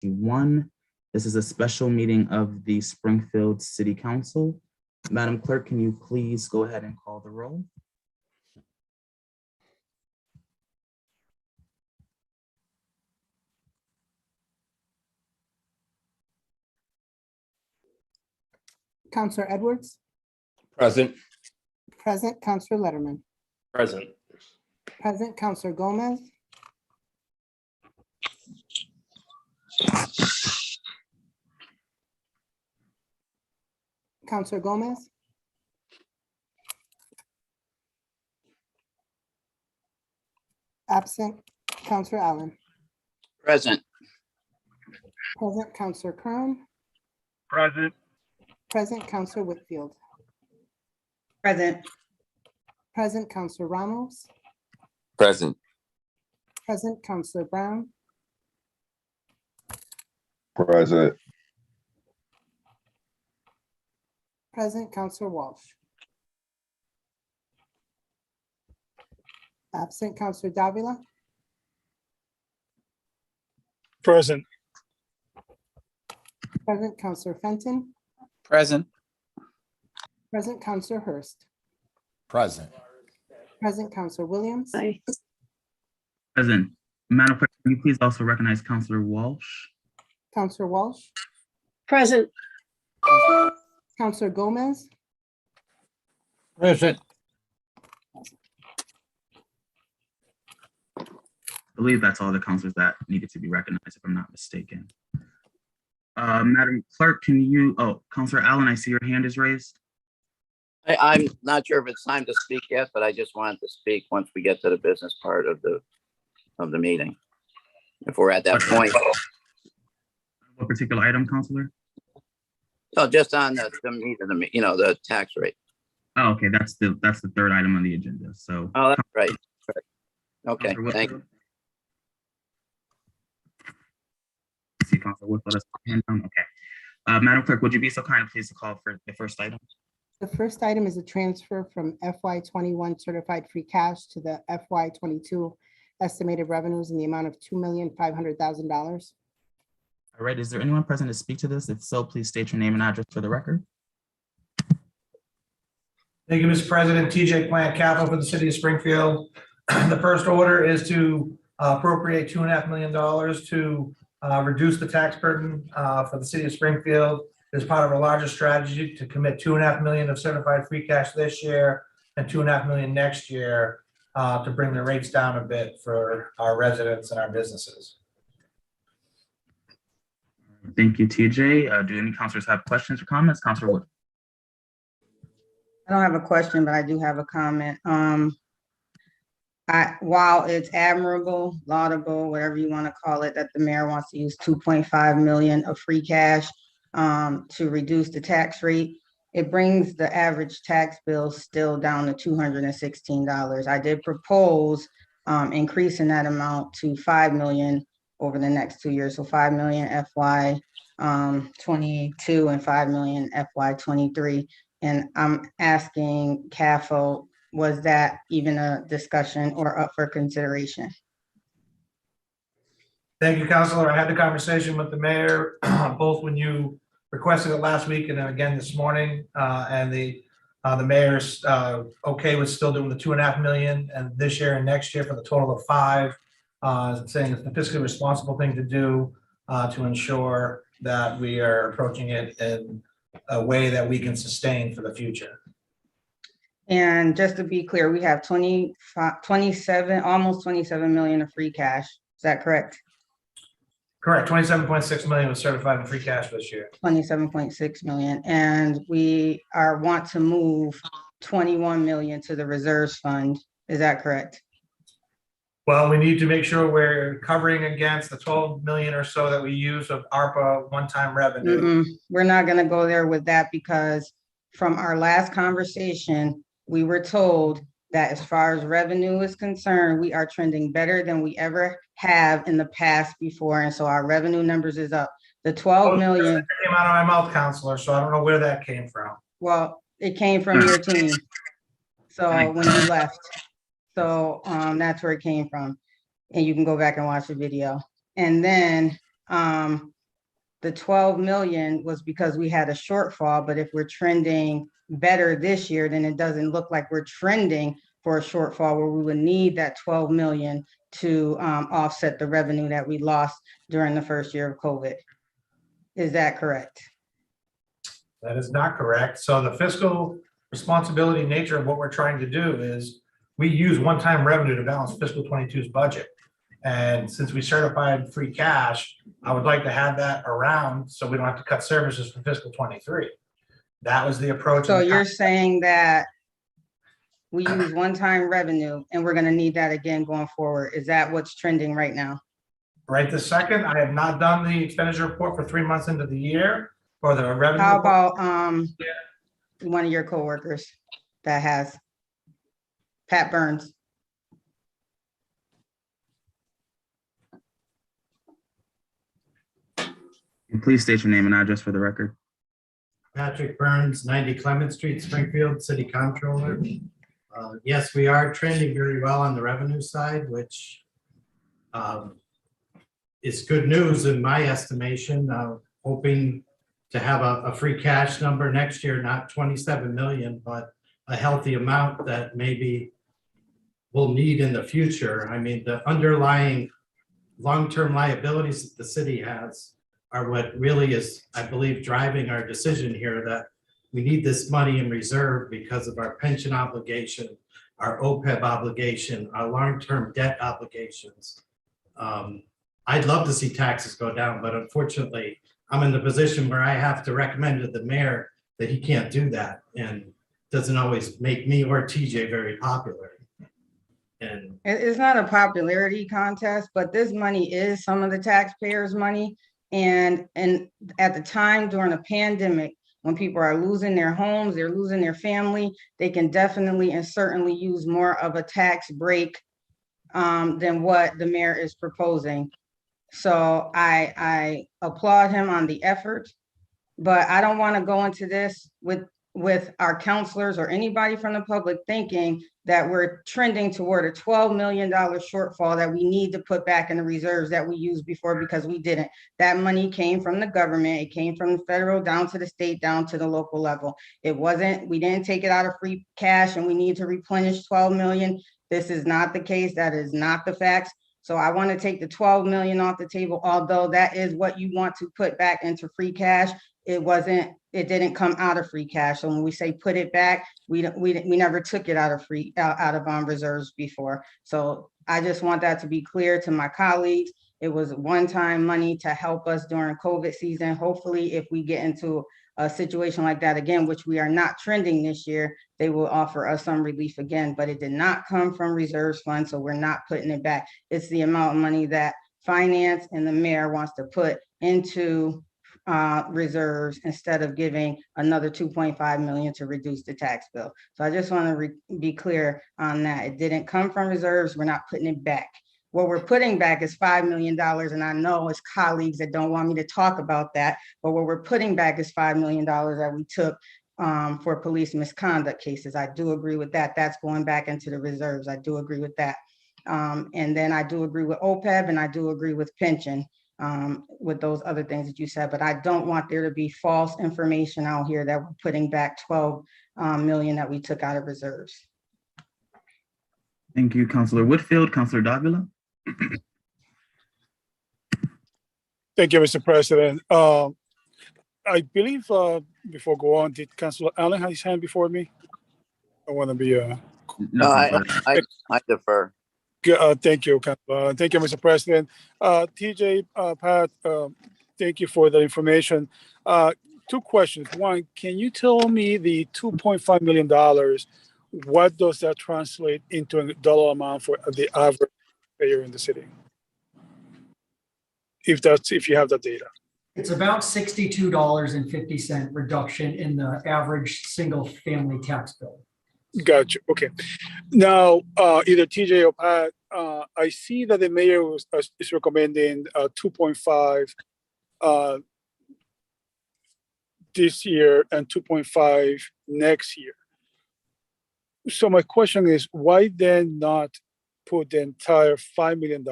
2021. This is a special meeting of the Springfield City Council. Madam Clerk, can you please go ahead and call the roll? Counselor Edwards. Present. Present. Counselor Letterman. Present. Present. Counselor Gomez. Counselor Gomez. Absent. Counselor Allen. Present. Present. Counselor Kern. Present. Present. Counselor Whitfield. Present. Present. Counselor Ramos. Present. Present. Counselor Brown. Present. Present. Counselor Walsh. Absent. Counselor Davila. Present. Present. Counselor Fenton. Present. Present. Counselor Hurst. Present. Present. Counselor Williams. Present. Madam Clerk, can you please also recognize Councilor Walsh? Counselor Walsh. Present. Counselor Gomez. Present. I believe that's all the councilors that needed to be recognized, if I'm not mistaken. Madam Clerk, can you, Councilor Allen, I see your hand is raised. I'm not sure if it's time to speak yet, but I just wanted to speak once we get to the business part of the meeting. If we're at that point. What particular item, Councilor? So just on the tax rate. Oh, okay, that's the third item on the agenda, so. Oh, that's right. Okay, Councilor thank Whitfield? you. See Councilor Whitfield has her hand down, okay. Madam Clerk, would you be so kind please to call for the first item? The first item is a transfer from FY21 certified free cash to the FY22 estimated revenues in the amount of $2,500,000. All right, is there anyone present to speak to this? If so, please state your name and address for the record. Thank you, Mr. President. TJ Plant Capital for the city of Springfield. The first order is to appropriate $2.5 million to reduce the tax burden for the city of Springfield as part of a larger strategy to commit $2.5 million of certified free cash this year and $2.5 million next year to bring the rates down a bit for our residents and our businesses. Thank you, TJ. Do any councilors have questions or comments? Councilor Wood. I don't have a question, but I do have a comment. While it's admirable, laudable, whatever you want to call it, that the mayor wants to use 2.5 million of free cash to reduce the tax rate, it brings the average tax bill still down to $216. I did propose increasing that amount to 5 million over the next 2 years. So 5 million FY 22 and 5 million FY 23. And I'm asking CAFO, was that even a discussion or up for consideration? Thank you, Councilor. I had the conversation with the mayor, both when you requested it last week and then again this morning. And the mayor's okay with still doing the 2.5 million and this year and next year for the total of 5, saying it's the fiscally responsible thing to do to ensure that we are approaching it in a way that we can sustain for the future. And just to be clear, we have 27, almost 27 million of free cash. Is that correct? Correct. 27.6 million was certified in free cash this year. 27.6 million. And we want to move 21 million to the reserves fund. Is that correct? Well, we need to make sure we're covering against the 12 million or so that we use of ARPA one-time revenue. We're not going to go there with that, because from our last conversation, we were told that as far as revenue is concerned, we are trending better than we ever have in the past before. And so our revenue numbers is up. The 12 million. That came out of my mouth, Counselor, so I don't know where that came from. Well, it came from your team. So when you left. So that's where it came from. And you can go back and watch the video. And then the 12 million was because we had a shortfall, but if we're trending better this year, then it doesn't look like we're trending for a shortfall where we would need that 12 million to offset the revenue that we lost during the first year of COVID. Is that correct? That is not correct. So the fiscal responsibility nature of what we're trying to do is we use one-time revenue to balance fiscal 22's budget. And since we certified free cash, I would like to have that around so we don't have to cut services for fiscal 23. That was the approach. So you're saying that we use one-time revenue and we're gonna need that again going forward. Is that what's trending right now? Right this second, I have not done the expenditure report for 3 months into the year or the revenue. How report. about one of your coworkers that has? Pat Burns. Please state your name and address for the record. Patrick Burns, 90 Clement Street, Springfield, City Comptroller. Yes, we are trending very well on the revenue side, which is good news in my estimation. Hoping to have a free cash number next year, not 27 million, but a healthy amount that maybe we'll need in the future. I mean, the underlying long-term liabilities that the city has are what really is, I believe, driving our decision here that we need this money in reserve because of our pension obligation, our OPEB obligation, our long-term debt obligations. I'd love to see taxes go down, but unfortunately, I'm in the position where I have to recommend to the mayor that he can't do that, and doesn't always make me or TJ very popular. And It's not a popularity contest, but this money is some of the taxpayers' money. And at the time during a pandemic, when people are losing their homes, they're losing their family, they can definitely and certainly use more of a tax break than what the mayor is proposing. So I applaud him on the effort, but I don't want to go into this with our counselors or anybody from the public thinking that we're trending toward a $12 million shortfall that we need to put back in the reserves that we used before, because we didn't. That money came from the government. It came from the federal down to the state, down to the local level. It wasn't, we didn't take it out of free cash and we need to replenish 12 million. This is not the case. That is not the facts. So I want to take the 12 million off the table, although that is what you want to put back into free cash. It didn't come out of free cash. So when we say put it back, we never took it out of reserves before. So I just want that to be clear to my colleagues. It was one-time money to help us during COVID season. Hopefully, if we get into a situation like that again, which we are not trending this year, they will offer us some relief again, but it did not come from reserves fund. So we're not putting it back. It's the amount of money that finance and the mayor wants to put into reserves instead of giving another 2.5 million to reduce the tax bill. So I just want to be clear on that. It didn't come from reserves. We're not putting it back. What we're putting back is $5 million. And I know it's colleagues that don't want me to talk about that, but what we're putting back is $5 million that we took for police misconduct cases. I do agree with that. That's going back into the reserves. I do agree with that. And then I do agree with OPEB and I do agree with pension. With those other things that you said, but I don't want there to be false information out here that we're putting back 12 million that we took out of reserves. Thank you, Councilor Whitfield. Councilor Davila. Thank you, Mr. President. I believe before go on, did Councilor Allen have his hand before me? I want to be No, I defer. Thank you, thank you, Mr. President. TJ, Pat, thank you for the information. Two questions. One, can you tell me the $2.5 million, what does that translate into a dollar amount for the average payer in the city? If you have that data. It's about $62.50 reduction in the average single family tax bill. Gotcha. Okay. Now, either TJ or Pat, I see that the mayor is recommending 2.5 this year and 2.5 next year. So my question is, why then not put the entire $5 million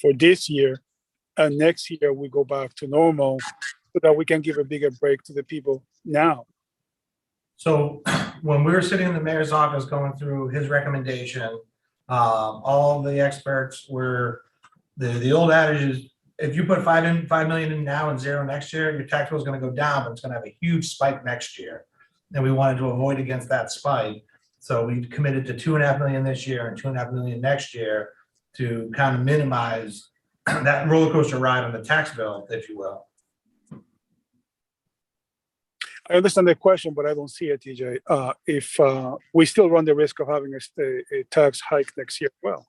for this year and next year we go back to normal so that we can give a bigger break to the people now. So when we were sitting in the mayor's office going through his recommendation, all the experts were, the old adage is, if you put 5 million in now and 0 next year, your tax bill is going to go down, but it's going to have a huge spike next year. And we wanted to avoid against that spike. So we committed to 2.5 million this year and 2.5 million next year to kind of minimize that roller coaster ride on the tax bill, if you will. I understand the question, but I don't see it, TJ. If we still run the risk of having a tax hike next year, well,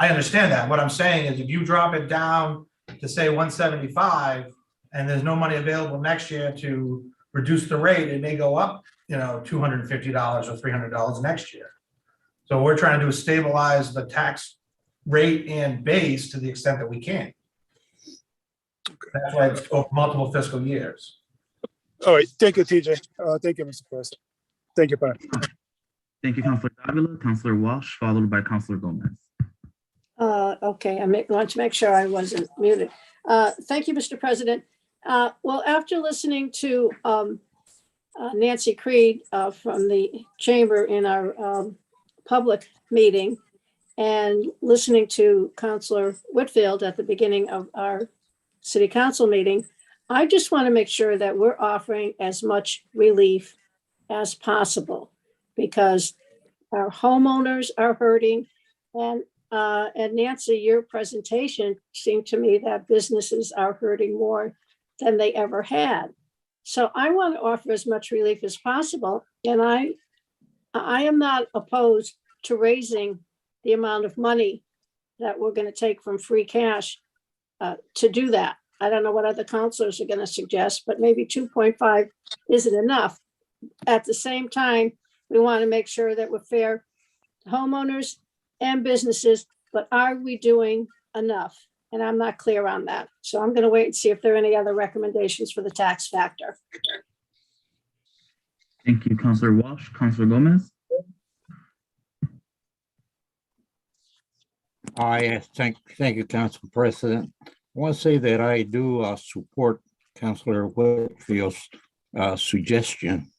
I understand that. What I'm saying is if you drop it down to say 175 and there's no money available next year to reduce the rate, it may go up, $250 or $300 next year. So what we're trying to do is stabilize the tax rate and base to the extent that we can. That's why it's over multiple fiscal years. all right. Thank you, TJ. Thank you, Mr. President. Thank you, Pat. Thank you, Councilor Davila. Councilor Walsh, followed by Councilor Gomez. Okay, I want to make sure I wasn't muted. Thank you, Mr. President. Well, after listening to Nancy Creed from the chamber in our public meeting and listening to Councilor Whitfield at the beginning of our city council meeting, I just want to make sure that we're offering as much relief as possible because our homeowners are hurting. And Nancy, your presentation seemed to me that businesses are hurting more than they ever had. So I want to offer as much relief as possible. And I am not opposed to raising the amount of money that we're going to take from free cash to do that. I don't know what other councilors are going to suggest, but maybe 2.5 isn't enough. At the same time, we want to make sure that we're fair to homeowners and businesses, but are we doing enough? And I'm not clear on that. So I'm going to wait and see if there are any other recommendations for the tax factor. Thank you, Councilor Walsh. Councilor Gomez. Thank you, Council President. I want to say that I do support Councilor Whitfield's suggestion,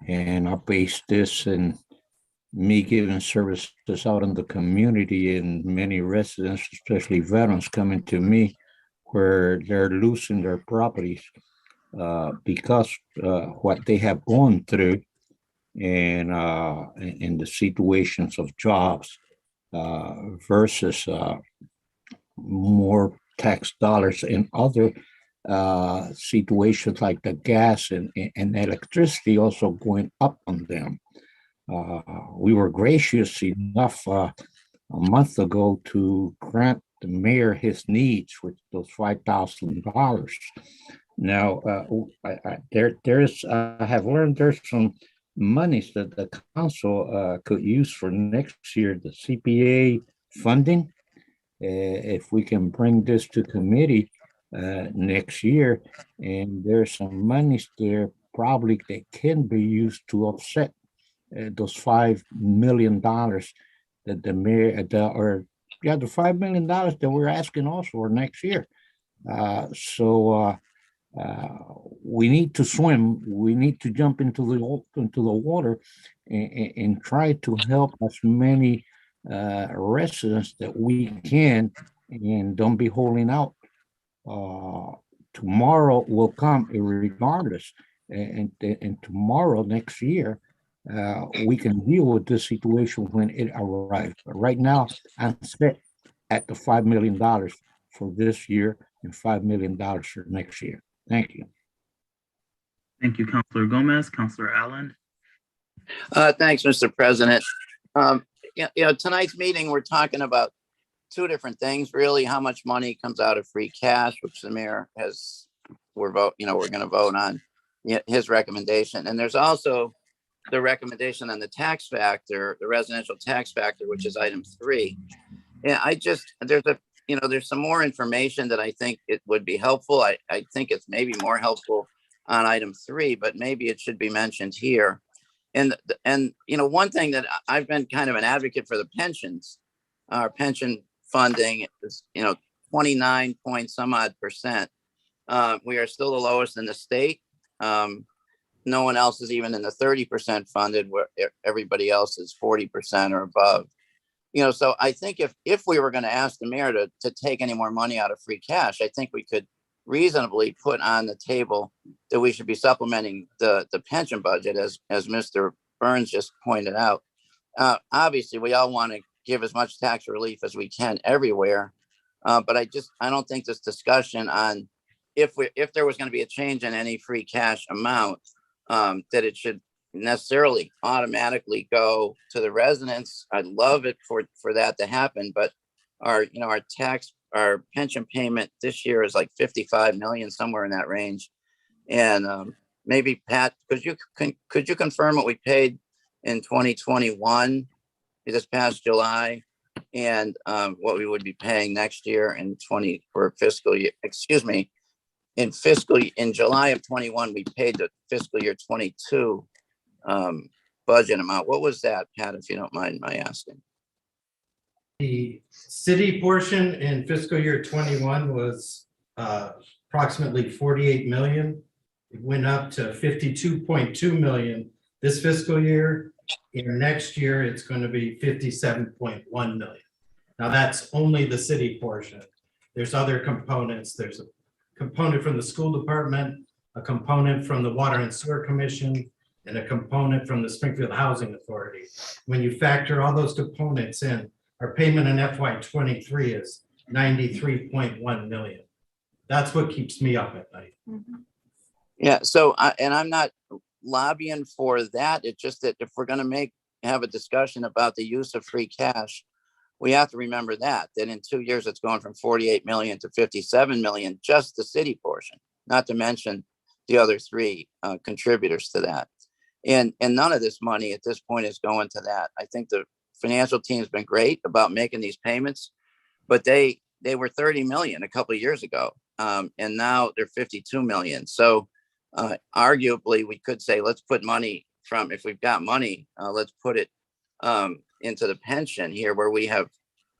and I base this in me giving services out in the community, and many residents, especially veterans, coming to me where they're losing their properties because what they have gone through and in the situations of jobs versus more tax dollars in other situations like the gas and electricity also going up on them. We were gracious enough a month ago to grant the mayor his needs with those $5,000. Now, I have learned there's some monies that the council could use for next year, the CPA funding. If we can bring this to committee next year, and there's some monies there probably that can be used to offset those $5 million that the mayor, the $5 million that we're asking also for next year. We need to swim. We need to jump into the water and try to help as many residents that we can, and don't be holding out. Tomorrow will come regardless, and tomorrow next year we can deal with this situation when it arrives. But right now, I'm set at the $5 million for this year and $5 million for next year. Thank you. Thank you, Councilor Gomez. Councilor Allen. Thanks, Mr. President. Tonight's meeting, we're talking about two different things, really. How much money comes out of free cash, which the mayor we're going to vote on his recommendation. And there's also the recommendation on the tax factor, the residential tax factor, which is item 3. Yeah, there's some more information that I think it would be helpful. I think it's maybe more helpful on item 3, but maybe it should be mentioned here. And one thing that I've been kind of an advocate for the pensions, our pension funding is, 29 point some odd percent. We are still the lowest in the state. No one else is even in the 30% funded, where everybody else is 40% or above. So I think if we were going to ask the mayor to take any more money out of free cash, I think we could reasonably put on the table that we should be supplementing the pension budget, as Mr. Burns just pointed out. Obviously, we all want to give as much tax relief as we can everywhere. But I don't think this discussion on if there was going to be a change in any free cash amount, that it should necessarily automatically go to the residents. I'd love it for that to happen, but our pension payment this year is like 55 million, somewhere in that range. And maybe Pat, could you confirm what we paid in 2021, this past July, and what we would be paying next year in fiscal year, excuse me, in July of 21, we paid the fiscal year 22 budget amount. What was that, Pat, if you don't mind my asking? The city portion in fiscal year 21 was approximately 48 million. It went up to 52.2 million this fiscal year. In next year, it's going to be 57.1 million. Now that's only the city portion. There's other components. There's a component from the school department, a component from the Water and Sewer Commission, and a component from the Springfield Housing Authority. When you factor all those components in, our payment in FY23 is 93.1 million. That's what keeps me up at night. Yeah. So, I'm not lobbying for that. It's just that if we're going to have a discussion about the use of free cash, we have to remember that in 2 years, it's going from 48 million to 57 million, just the city portion, not to mention the other three contributors to that. And none of this money at this point is going to that. I think the financial team's been great about making these payments, but they were 30 million a couple of years ago. And now they're 52 million. So arguably we could say, let's put money if we've got money, let's put it into the pension here, where we have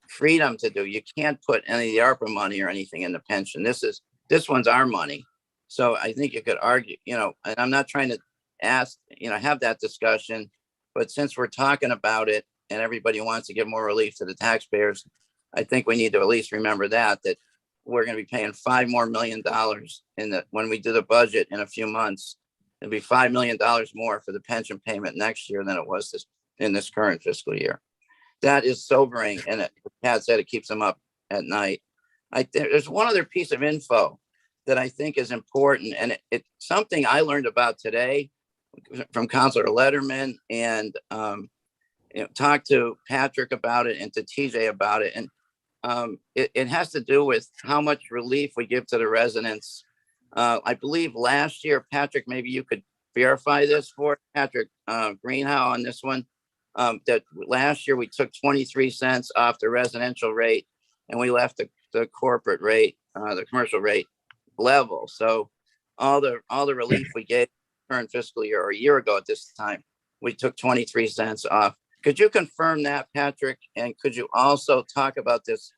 freedom to do. You can't put any of the ARPA money or anything in the pension. This one's our money. So I think you could argue, and I'm not trying to have that discussion, but since we're talking about it and everybody wants to give more relief to the taxpayers, I think we need to at least remember that we're going to be paying $5 million when we do the budget in a few months. It'll be $5 million more for the pension payment next year than it was in this current fiscal year. That is sobering, and Pat said it keeps them up at night. There's one other piece of info that I think is important, and it's something I learned about today from Councilor Letterman, and talked to Patrick about it and to TJ about it, and it has to do with how much relief we give to the residents. I believe last year, Patrick, maybe you could verify this for Patrick Greenhow on this one. That last year we took 23 cents off the residential rate, and we left the corporate rate, the commercial rate level. So all the relief we gave current fiscal year, or a year ago at this time, we took 23 cents off. Could you confirm that, Patrick? And could you also talk about this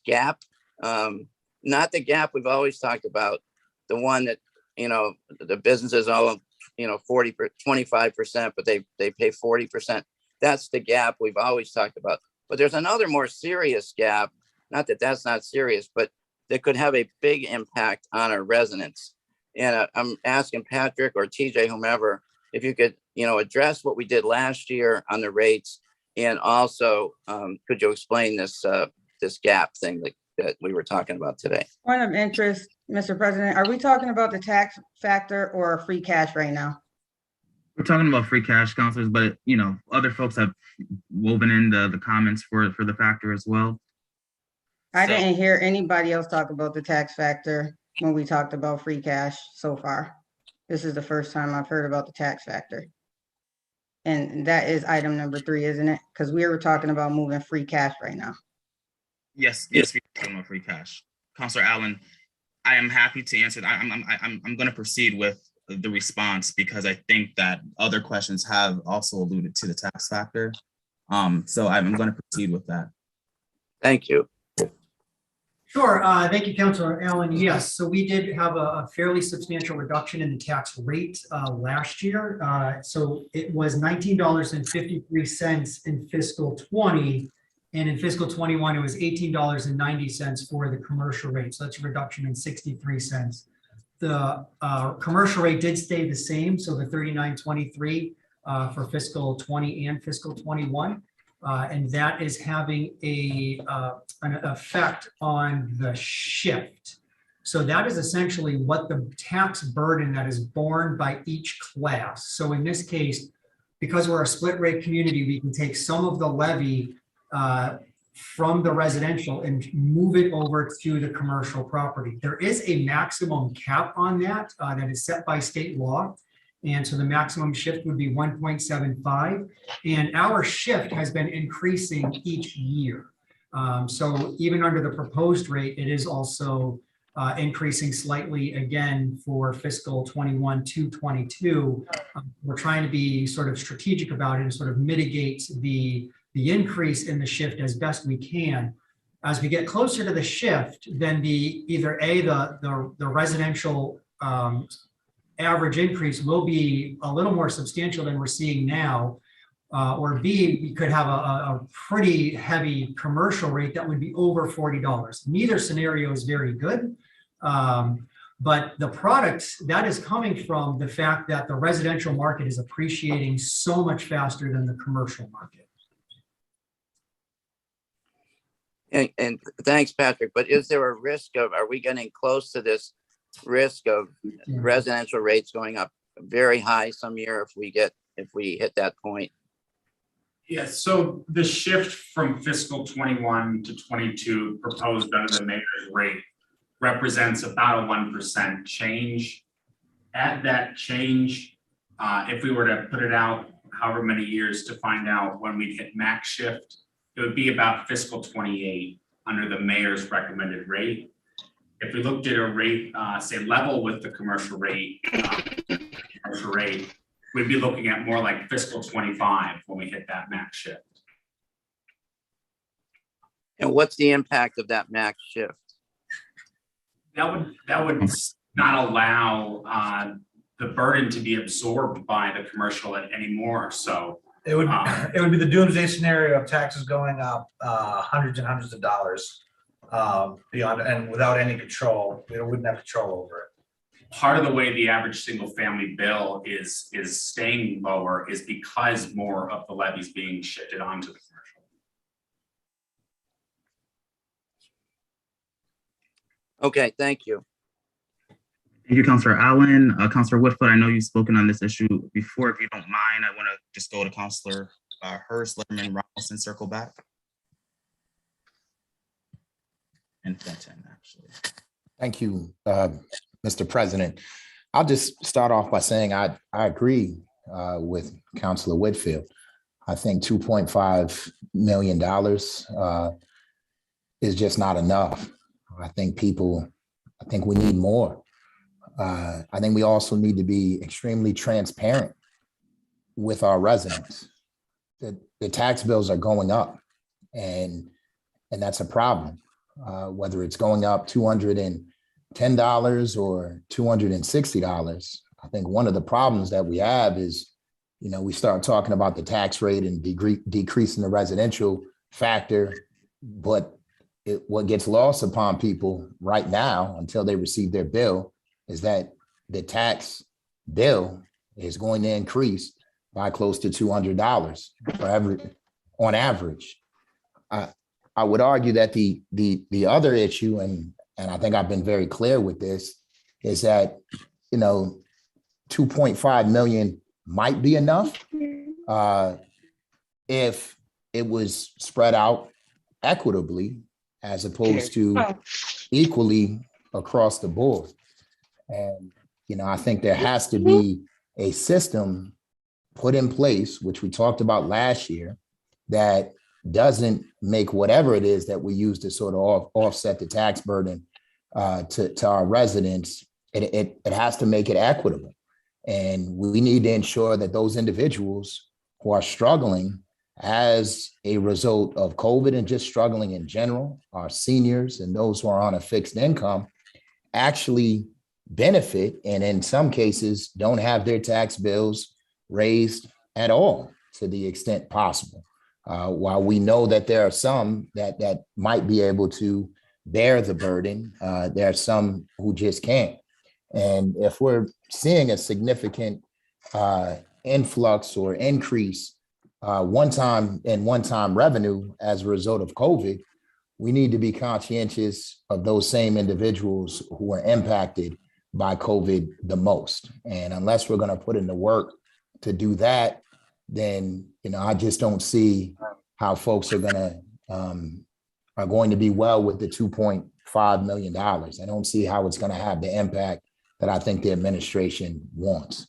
gap? Not the gap we've always talked about, the one that, the businesses owe, 25%, but they pay 40%. That's the gap we've always talked about. But there's another more serious gap, not that that's not serious, but that could have a big impact on our residents. And I'm asking Patrick or TJ, whomever, if you could, address what we did last year on the rates, and also could you explain this gap thing that we were talking about today? Point of interest, Mr. President, are we talking about the tax factor or free cash right now? We're talking about free cash, councilors, but other folks have woven in the comments for the factor as well. I didn't hear anybody else talk about the tax factor when we talked about free cash so far. This is the first time I've heard about the tax factor. And that is item number 3, isn't it? Because we were talking about moving free cash right now. Yes, we're talking about free cash. Councilor Allen, I am happy to answer that. I'm going to proceed with the response because I think that other questions have also alluded to the tax factor. So I'm going to proceed with that. Thank you. Sure. Thank you, Councilor Allen. Yes, so we did have a fairly substantial reduction in the tax rate last year. So it was $19.53 in fiscal 20. And in fiscal 21, it was $18.90 for the commercial rate. So that's a reduction in 63 cents. The commercial rate did stay the same. So the 39.23 for fiscal 20 and fiscal 21. And that is having an effect on the shift. So that is essentially what the tax burden that is borne by each class. So in this case, because we're a split rate community, we can take some of the levy from the residential and move it over to the commercial property. There is a maximum cap on that that is set by state law. And so the maximum shift would be 1.75. And our shift has been increasing each year. So even under the proposed rate, it is also increasing slightly again for fiscal 21 to 22. We're trying to be sort of strategic about it and sort of mitigate the increase in the shift as best we can. As we get closer to the shift, then the residential average increase will be a little more substantial than we're seeing now, or B, we could have a pretty heavy commercial rate that would be over $40. Neither scenario is very good, but the product that is coming from the fact that the residential market is appreciating so much faster than the commercial market. And thanks, Patrick. But is there a risk of, are we getting close to this risk of residential rates going up very high some year if we hit that point? Yes, so the shift from fiscal 21 to 22 proposed under the mayor's rate represents about a 1% change. At that change, if we were to put it out however many years to find out when we'd hit max shift, it would be about fiscal 28 under the mayor's recommended rate. If we looked at a rate, say level with the commercial rate, we'd be looking at more like fiscal 25 when we hit that max shift. And what's the impact of that max shift? That would not allow the burden to be absorbed by the commercial anymore. So it would be the doomsday scenario of taxes going up hundreds and hundreds of dollars beyond and without any control. We wouldn't have control over it. Part of the way the average single family bill is staying lower is because more of the levies being shifted onto the commercial. Okay, thank you. Thank you, Councilor Allen. Councilor Whitfield, I know you've spoken on this issue before. If you don't mind, I want to just go to Councilor Hurst, Letterman, Ramos, and circle back. And Fenton, actually. Thank you, Mr. President. I'll just start off by saying I agree with Councilor Whitfield. I think $2.5 million is just not enough. I think we need more. I think we also need to be extremely transparent with our residents. The tax bills are going up, and that's a problem. Whether it's going up $210 or $260, I think one of the problems that we have is, we start talking about the tax rate and decreasing the residential factor, but what gets lost upon people right now until they receive their bill is that the tax bill is going to increase by close to $200 on average. I would argue that the other issue, and I think I've been very clear with this, is that 2.5 million might be enough if it was spread out equitably as opposed to equally across the board. And I think there has to be a system put in place, which we talked about last year, that doesn't make whatever it is that we use to sort of offset the tax burden to our residents. It has to make it equitable. And we need to ensure that those individuals who are struggling as a result of COVID and just struggling in general, our seniors and those who are on a fixed income actually benefit, and in some cases don't have their tax bills raised at all to the extent possible. While we know that there are some that might be able to bear the burden, there are some who just can't. And if we're seeing a significant influx or increase one-time revenue as a result of COVID, we need to be conscientious of those same individuals who are impacted by COVID the most. And unless we're going to put in the work to do that, then I just don't see how folks are going to be well with the $2.5 million. I don't see how it's going to have the impact that I think the administration wants.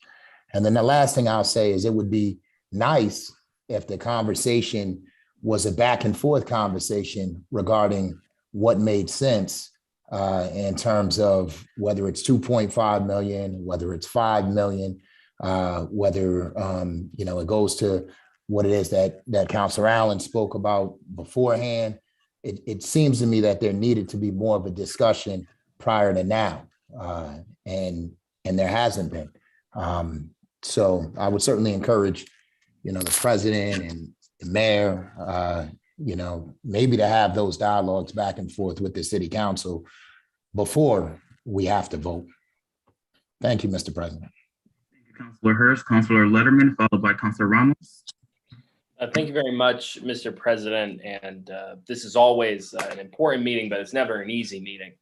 And then the last thing I'll say is it would be nice if the conversation was a back and forth conversation regarding what made sense in terms of whether it's 2.5 million, whether it's 5 million, whether it goes to what it is that Councilor Allen spoke about beforehand. It seems to me that there needed to be more of a discussion prior to now, and there hasn't been. So I would certainly encourage, the president and the mayor, maybe to have those dialogues back and forth with the city council before we have to vote. Thank you, Mr. President. Thank you, Councilor Hurst, Councilor Letterman, followed by Councilor Ramos. Thank you very much, Mr. President. And this is always an important meeting, but it's never an easy meeting.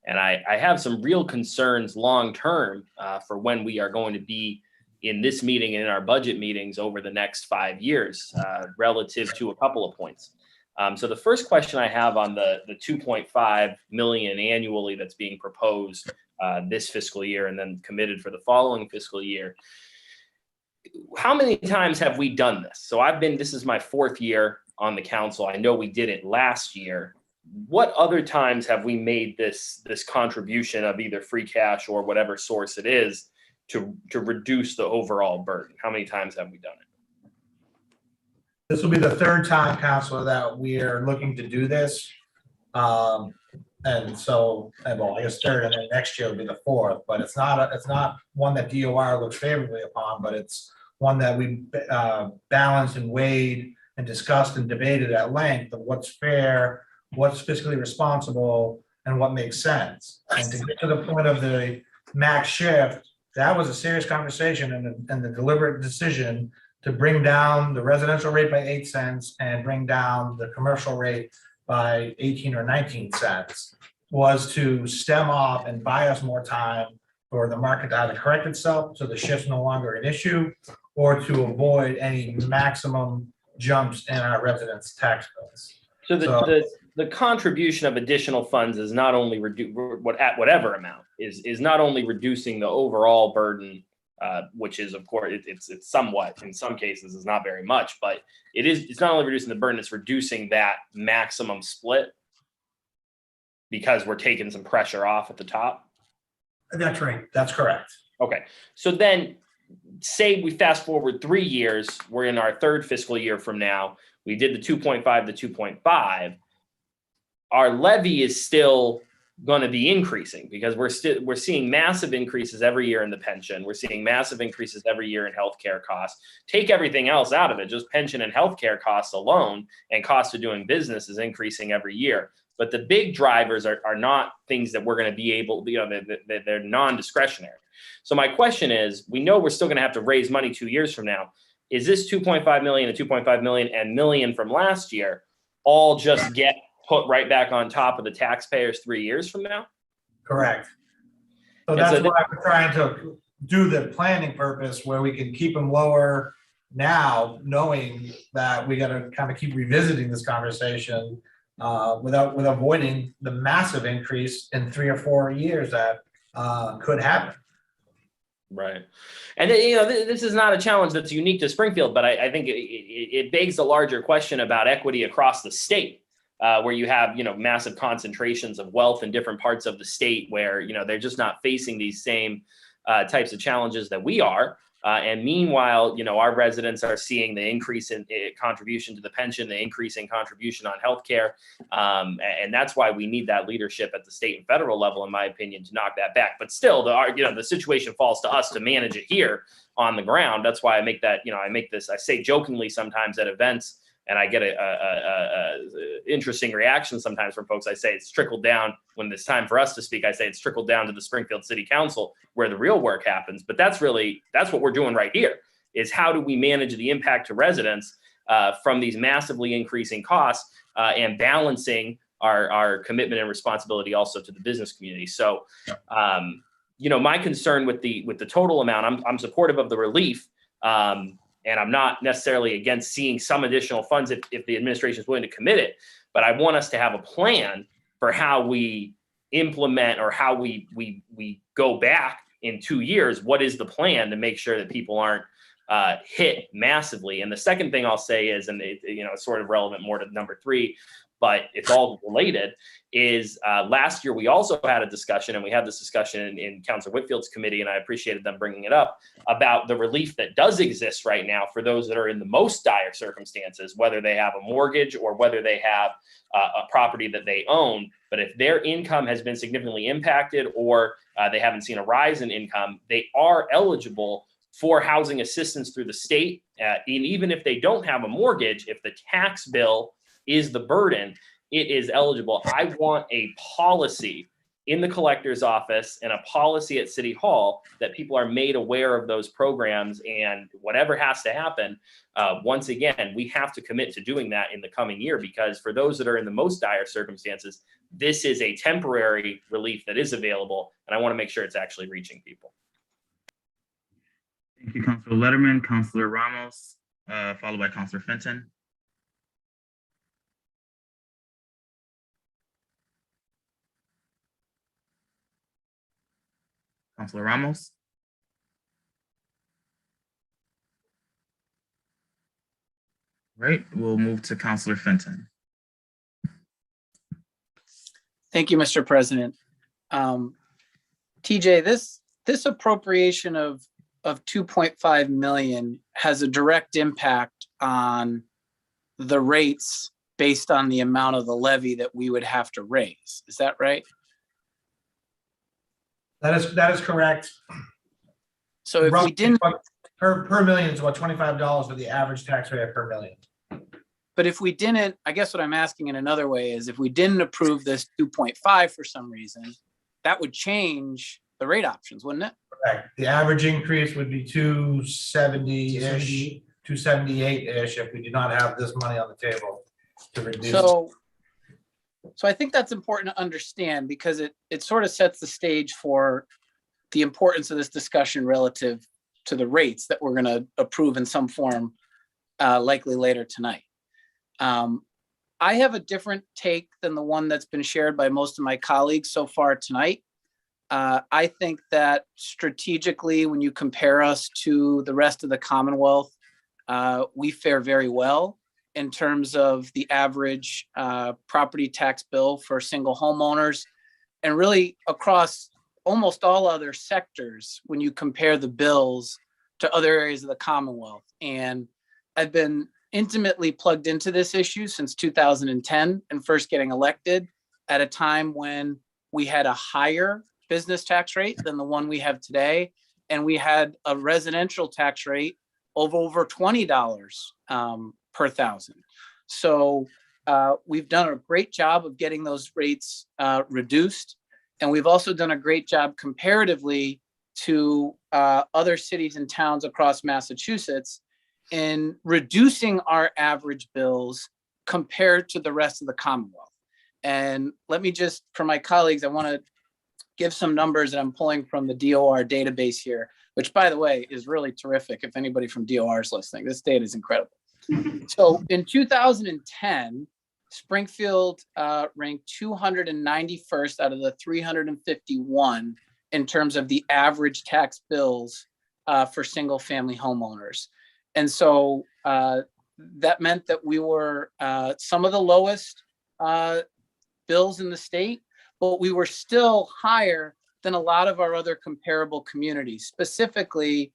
And I have some real concerns long-term for when we are going to be in this meeting and in our budget meetings over the next 5 years relative to a couple of points. So the first question I have on the 2.5 million annually that's being proposed this fiscal year and then committed for the following fiscal year. How many times have we done this? So this is my 4th year on the council. I know we did it last year. What other times have we made this contribution of either free cash or whatever source it is to reduce the overall burden? How many times have we done it? This will be the 3rd time, Councilor, that we are looking to do this. And so, well, I guess 3rd, and then next year will be the 4th, but it's not one that DOR looks favorably upon, but it's one that we balanced and weighed and discussed and debated at length of what's fair, what's fiscally responsible, and what makes sense. And to get to the point of the max shift, that was a serious conversation and the deliberate decision to bring down the residential rate by 8 cents and bring down the commercial rate by 18 or 19 cents was to stem off and buy us more time for the market to either correct itself so the shift's no longer an issue, or to avoid any maximum jumps in our residents' tax bills. So the contribution of additional funds is not only at whatever amount is not only reducing the overall burden, which is of course it's somewhat in some cases is not very much, but it's not only reducing the burden, it's reducing that maximum split because we're taking some pressure off at the top. That's right. That's correct. Okay. So then say we fast forward 3 years, we're in our 3rd fiscal year from now, we did the 2.5 to 2.5. Our levy is still going to be increasing because we're seeing massive increases every year in the pension. We're seeing massive increases every year in healthcare costs. Take everything else out of it, just pension and healthcare costs alone and cost of doing business is increasing every year. But the big drivers are not things that we're going to be able, they're non-discretionary. So my question is, we know we're still going to have to raise money 2 years from now. Is this 2.5 million and 2.5 million and million from last year all just get put right back on top of the taxpayers 3 years from now? Correct. So that's why we're trying to do the planning purpose where we can keep them lower now, knowing that we got to kind of keep revisiting this conversation without avoiding the massive increase in 3 or 4 years that could happen. Right. And this is not a challenge that's unique to Springfield, but I think it begs the larger question about equity across the state, where you have, massive concentrations of wealth in different parts of the state where, they're just not facing these same types of challenges that we are. And meanwhile, our residents are seeing the increase in contribution to the pension, the increase in contribution on healthcare. And that's why we need that leadership at the state and federal level, in my opinion, to knock that back. But still, the situation falls to us to manage it here on the ground. That's why I make that, I say jokingly sometimes at events, and I get a interesting reaction sometimes from folks. I say it's trickled down. When it's time for us to speak, I say it's trickled down to the Springfield City Council, where the real work happens. But that's what we're doing right here, is how do we manage the impact to residents from these massively increasing costs and balancing our commitment and responsibility also to the business community. So, my concern with the total amount, I'm supportive of the relief. And I'm not necessarily against seeing some additional funds if the administration is willing to commit it. But I want us to have a plan for how we implement, or how we go back in 2 years. What is the plan to make sure that people aren't hit massively? And the second thing I'll say is, and it's sort of relevant more to number 3, but it's all related, is last year we also had a discussion, and we had this discussion in Councilor Whitfield's committee, and I appreciated them bringing it up, about the relief that does exist right now for those that are in the most dire circumstances, whether they have a mortgage or whether they have a property that they own. But if their income has been significantly impacted, or they haven't seen a rise in income, they are eligible for housing assistance through the state. And even if they don't have a mortgage, if the tax bill is the burden, it is eligible. I want a policy in the collector's office and a policy at City Hall that people are made aware of those programs, and whatever has to happen. Once again, we have to commit to doing that in the coming year, because for those that are in the most dire circumstances, this is a temporary relief that is available, and I want to make sure it's actually reaching people. Thank you, Councilor Letterman. Councilor Ramos, followed by Councilor Fenton. Councilor Ramos. Right, we'll move to Councilor Fenton. Thank you, Mr. President. TJ, this appropriation of 2.5 million has a direct impact on the rates based on the amount of the levy that we would have to raise. Is that right? That is correct. So if we didn't, per million is about $25 for the average tax rate per million. but if we didn't, I guess what I'm asking in another way is, if we didn't approve this 2.5 for some reason, that would change the rate options, wouldn't it? Correct. The average increase would be 270-ish, 278-ish if we did not have this money on the table to reduce. So I think that's important to understand, because it sort of sets the stage for the importance of this discussion relative to the rates that we're going to approve in some form, likely later tonight. I have a different take than the one that's been shared by most of my colleagues so far tonight. I think that strategically, when you compare us to the rest of the Commonwealth, we fare very well in terms of the average property tax bill for single homeowners, and really across almost all other sectors when you compare the bills to other areas of the Commonwealth. And I've been intimately plugged into this issue since 2010 and first getting elected, at a time when we had a higher business tax rate than the one we have today, and we had a residential tax rate of over $20 per thousand. So we've done a great job of getting those rates reduced. And we've also done a great job comparatively to other cities and towns across Massachusetts in reducing our average bills compared to the rest of the Commonwealth. And let me just, for my colleagues, I want to give some numbers that I'm pulling from the DOR database here, which, by the way, is really terrific. If anybody from DOR is listening, this data is incredible. So in 2010, Springfield ranked 291st out of the 351 in terms of the average tax bills for single family homeowners. And so that meant that we were some of the lowest bills in the state, but we were still higher than a lot of our other comparable communities, specifically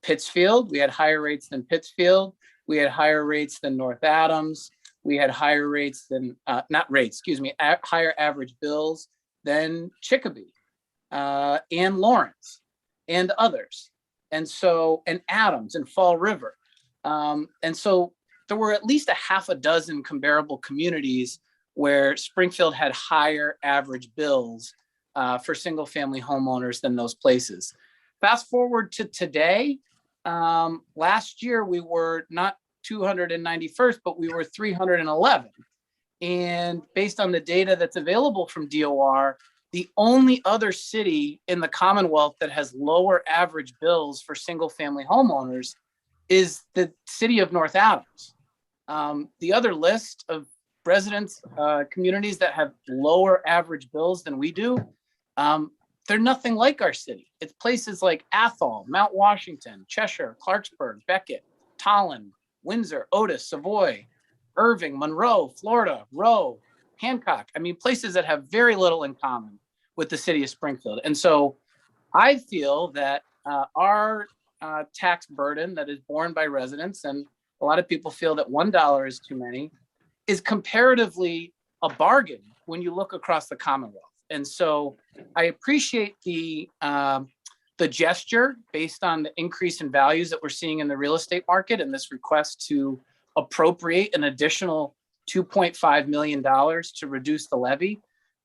Pittsfield. We had higher rates than Pittsfield. We had higher rates than North Adams. We had higher rates than, not rates, excuse me, higher average bills than Chicopee and Lawrence and others. And so, and Adams and Fall River. And so there were at least a half a dozen comparable communities where Springfield had higher average bills for single family homeowners than those places. Fast forward to today, last year we were not 291st, but we were 311. And based on the data that's available from DOR, the only other city in the Commonwealth that has lower average bills for single family homeowners is the city of North Adams. The other list of residents, communities that have lower average bills than we do, they're nothing like our city. It's places like Athol, Mount Washington, Cheshire, Clarksburg, Beckett, Tolland, Windsor, Otis, Savoy, Irving, Monroe, Florida, Rowe, Hancock. I mean, places that have very little in common with the city of Springfield. And so I feel that our tax burden that is borne by residents, and a lot of people feel that $1 is too many, is comparatively a bargain when you look across the Commonwealth. And so I appreciate the gesture based on the increase in values that we're seeing in the real estate market and this request to appropriate an additional $2.5 million to reduce the levy.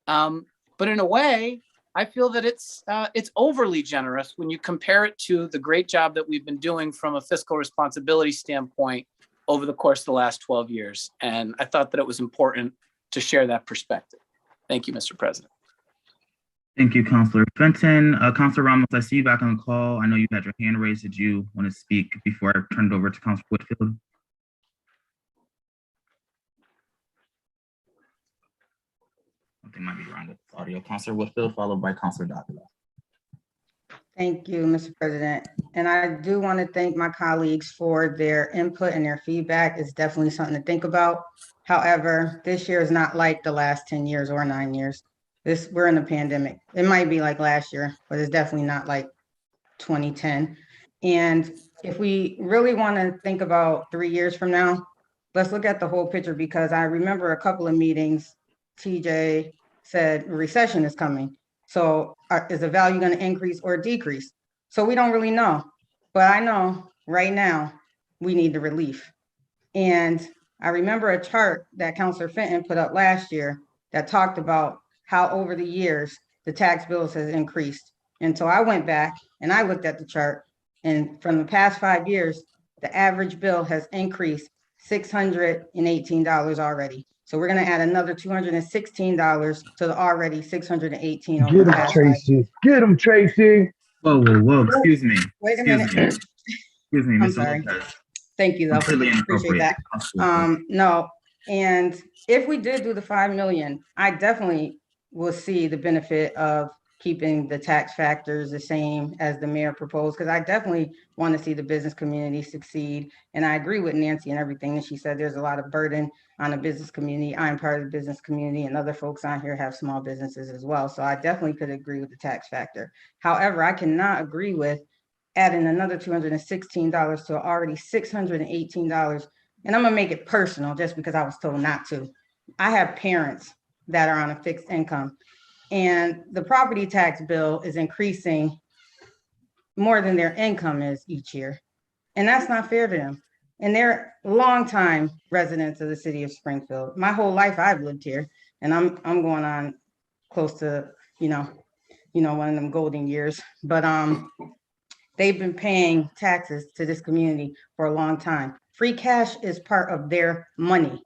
But in a way, I feel that it's overly generous when you compare it to the great job that we've been doing from a fiscal responsibility standpoint over the course of the last 12 years. And I thought that it was important to share that perspective. Thank you, Mr. President. Thank you, Councilor Fenton. Councilor Ramos, I see you back on the call. I know you had your hand raised. Did you want to speak before I turn it over to Councilor Whitfield? Something might be wrong with the audio. Councilor Whitfield, followed by Councilor Davila. Thank you, Mr. President. And I do want to thank my colleagues for their input and their feedback. It's definitely something to think about. However, this year is not like the last 10 years or 9 years. We're in a pandemic. It might be like last year, but it's definitely not like 2010. And if we really want to think about 3 years from now, let's look at the whole picture, because I remember a couple of meetings, TJ said recession is coming. So is the value going to increase or decrease? So we don't really know. But I know right now we need the relief. And I remember a chart that Councilor Fenton put up last year that talked about how over the years the tax bills has increased. And so I went back and I looked at the chart, and from the past 5 years, the average bill has increased $618 already. So we're going to add another $216 to the already $618 over the past 5 years. Get him, Tracy. Whoa, whoa, whoa, excuse me. Wait a minute. Excuse me, I'm Mr. sorry. Lopez. Thank you, though. Completely Appreciate inappropriate. that. No, and if we did do the 5 million, I definitely will see the benefit of keeping the tax factors the same as the mayor proposed, because I definitely want to see the business community succeed. And I agree with Nancy and everything that she said. There's a lot of burden on the business community. I'm part of the business community, and other folks on here have small businesses as well. So I definitely could agree with the tax factor. However, I cannot agree with adding another $216 to already $618. And I'm gonna make it personal just because I was told not to. I have parents that are on a fixed income, and the property tax bill is increasing more than their income is each year. And that's not fair to them. And they're longtime residents of the city of Springfield. My whole life I've lived here, and I'm going on close to, one of them golden years. But they've been paying taxes to this community for a long time. Free cash is part of their money.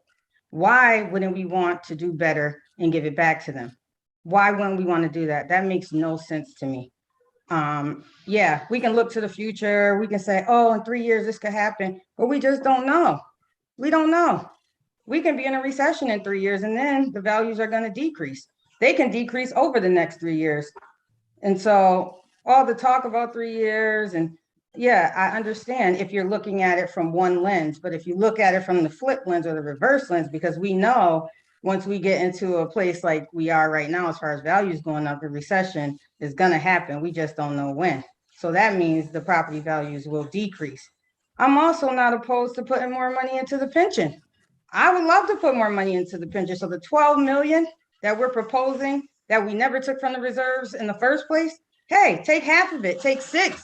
Why wouldn't we want to do better and give it back to them? Why wouldn't we want to do that? That makes no sense to me. Yeah, we can look to the future. We can say, oh, in 3 years this could happen, but we just don't know. We don't know. We can be in a recession in 3 years, and then the values are going to decrease. They can decrease over the next 3 years. And so all the talk about 3 years, and yeah, I understand if you're looking at it from one lens, but if you look at it from the flip lens or the reverse lens, because we know once we get into a place like we are right now, as far as values going up, a recession is going to happen. We just don't know when. So that means the property values will decrease. I'm also not opposed to putting more money into the pension. I would love to put more money into the pension. So the 12 million that we're proposing that we never took from the reserves in the first place, hey, take half of it, take 6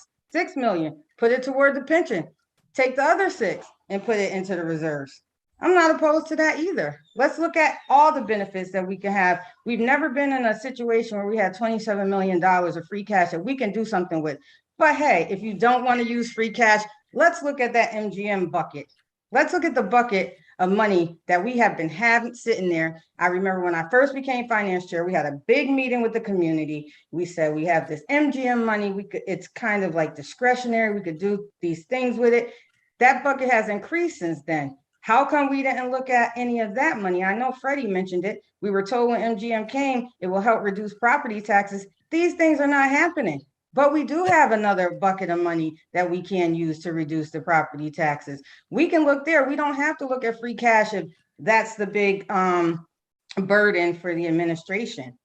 million, put it toward the pension. Take the other 6 and put it into the reserves. I'm not opposed to that either. Let's look at all the benefits that we can have. We've never been in a situation where we had $27 million of free cash that we can do something with. But hey, if you don't want to use free cash, let's look at that MGM bucket. Let's look at the bucket of money that we have been having sitting there. I remember when I first became finance chair, we had a big meeting with the community. We said we have this MGM money. It's kind of like discretionary. We could do these things with it. That bucket has increased since then. How come we didn't look at any of that money? I know Freddie mentioned it. We were told when MGM came, it will help reduce property taxes. These things are not happening. But we do have another bucket of money that we can use to reduce the property taxes. We can look there. We don't have to look at free cash if that's the big burden for the administration.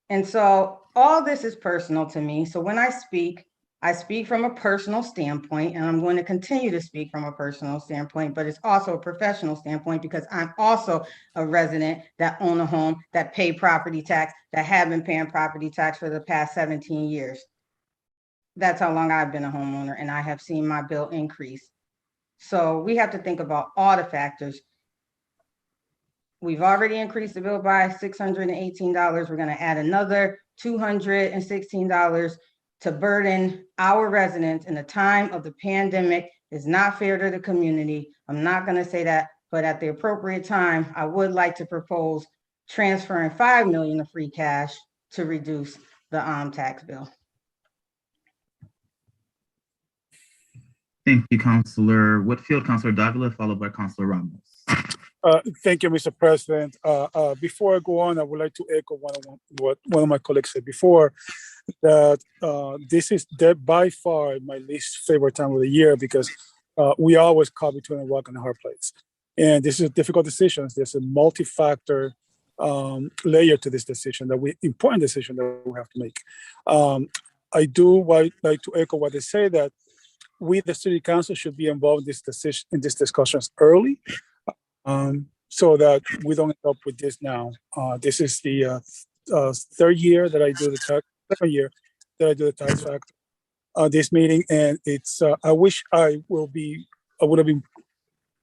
And so all this is personal to me. So when I speak from a personal standpoint, and I'm going to continue to speak from a personal standpoint, but it's also a professional standpoint because I'm also a resident that own a home, that pay property tax, that have been paying property tax for the past 17 years. That's how long I've been a homeowner, and I have seen my bill increase. So we have to think about all the factors. We've already increased the bill by $618. We're going to add another $216 to burden our residents in the time of the pandemic. Is not fair to the community. I'm not going to say that, but at the appropriate time, I would like to propose transferring $5 million of free cash to reduce the tax bill. Thank you, Councilor Whitfield, Councilor Davila, followed by Councilor Ramos. Thank you, Mr. President. Before I go on, I would like to echo what one of my colleagues said before, that this is by far my least favorite time of the year because we always caught between a rock and a hard place. And this is a difficult decision. There's a multi-factor layer to this decision, important decision that we have to make. I do like to echo what they say, that we, the city council, should be involved in these discussions early, so that we don't end up with this now. This is the third year that I do the tax, second year that I do the tax factor. This meeting, and it's I wish I would have been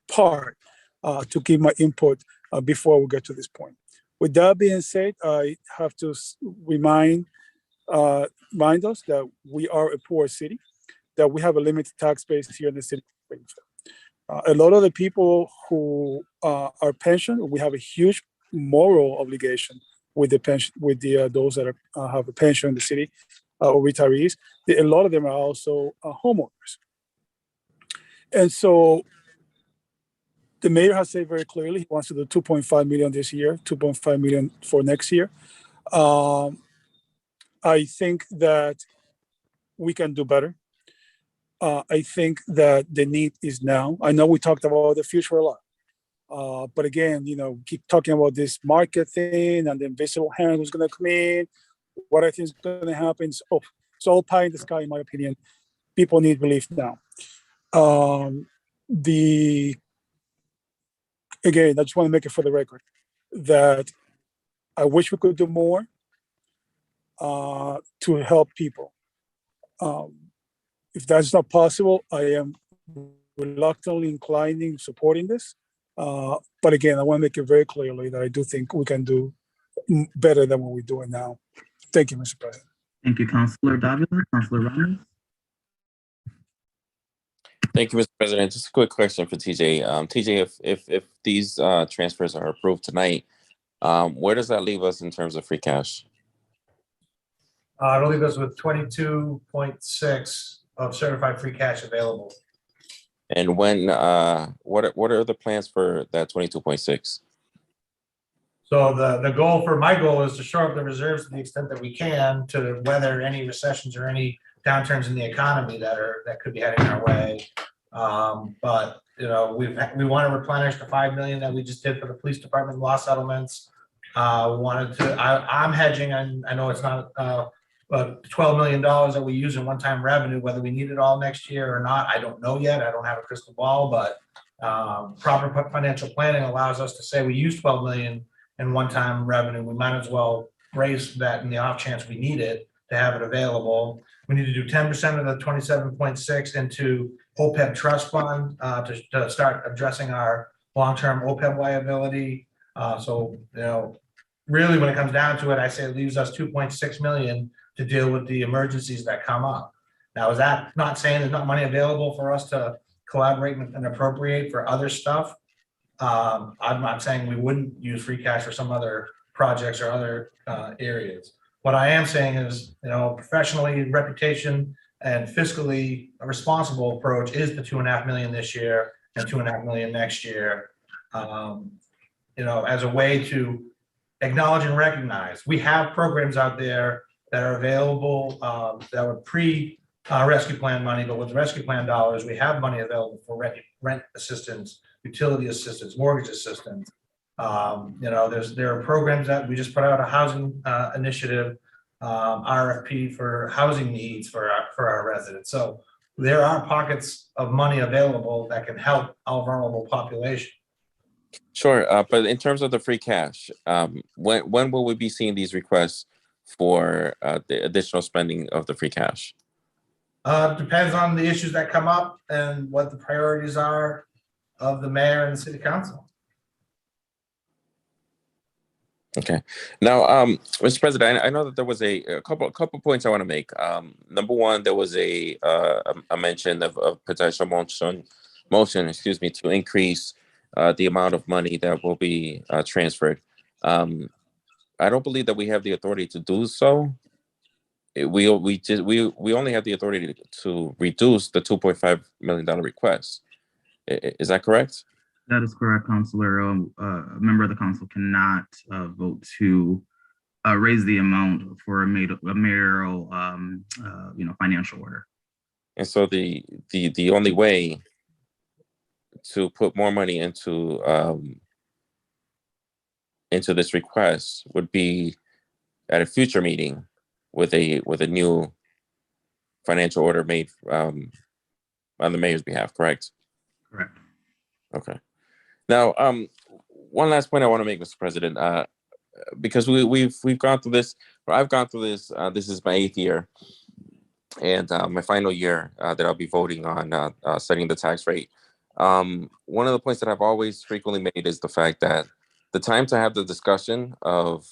part to give my input before we get to this point. With that being said, I have to remind us that we are a poor city, that we have a limited tax base here in the city of Springfield. A lot of the people who are pensioned, we have a huge moral obligation with the pension, with those that have a pension in the city or retirees. A lot of them are also homeowners, and so the mayor has said very clearly he wants to do 2.5 million this year, 2.5 million for next year. I think that we can do better. I think that the need is now. I know we talked about the future a lot, but again, keep talking about this market thing and the invisible hand who's going to come in. What I think is going to happen is, it's all pie in the sky, in my opinion. People need relief now. Again, I just want to make it for the record that I wish we could do more to help people. If that's not possible, I am reluctantly inclining supporting this. But again, I want to make it very clearly that I do think we can do better than what we're doing now. Thank you, Mr. President. Thank you, Councilor Davila. Councilor Ramos. Thank you, Mr. President. Just a quick question for TJ. TJ, if these transfers are approved tonight, where does that leave us in terms of free cash? It'll leave us with 22.6 of certified free cash available. And when, what are the plans for that 22.6? So my goal is to shore up the reserves to the extent that we can to weather any recessions or any downturns in the economy that could be heading our way. But we want to replenish the 5 million that we just did for the police department law settlements. I'm hedging, and I know it's not $12 million that we use in one-time revenue, whether we need it all next year or not, I don't know yet. I don't have a crystal ball, but proper financial planning allows us to say we use 12 million in one-time revenue. We might as well raise that in the off chance we need it to have it available. We need to do 10% of the 27.6 into OPEB trust fund to start addressing our long-term OPEB liability. So, you know, really when it comes down to it, I say it leaves us 2.6 million to deal with the emergencies that come up. Now, is that not saying there's not money available for us to collaborate and appropriate for other stuff? I'm not saying we wouldn't use free cash for some other projects or other areas. What I am saying is, you know, professionally, reputation and fiscally a responsible approach is the 2.5 million this year and 2.5 million next year. You know, as a way to acknowledge and recognize we have programs out there that are available that were rescue plan money, but with the rescue plan dollars, we have money available for rent assistance, utility assistance, mortgage assistance. You know, there are programs that we just put out a housing initiative, RFP for housing needs for our residents. So there are pockets of money available that can help our vulnerable population. Sure, but in terms of the free cash, when will we be seeing these requests for the additional spending of the free cash? Depends on the issues that come up and what the priorities are of the mayor and the city council. Okay. Now, Mr. President, I know that there was a couple points I want to make. Number one, there was a mention of potential motion, to increase the amount of money that will be transferred. I don't believe that we have the authority to do so. We only have the authority to reduce the $2.5 million request. Is that correct? That is correct, Councilor. A member of the council cannot vote to raise the amount for a mayoral, financial order. And so the only way to put more money into this request would be at a future meeting with a new financial order made on the mayor's behalf, correct? Correct. Okay. Now, one last point I want to make, Mr. President, because we've gone through this, or I've gone through this. This is my 8th year, and my final year that I'll be voting on setting the tax rate. One of the points that I've always frequently made is the fact that the time to have the discussion of,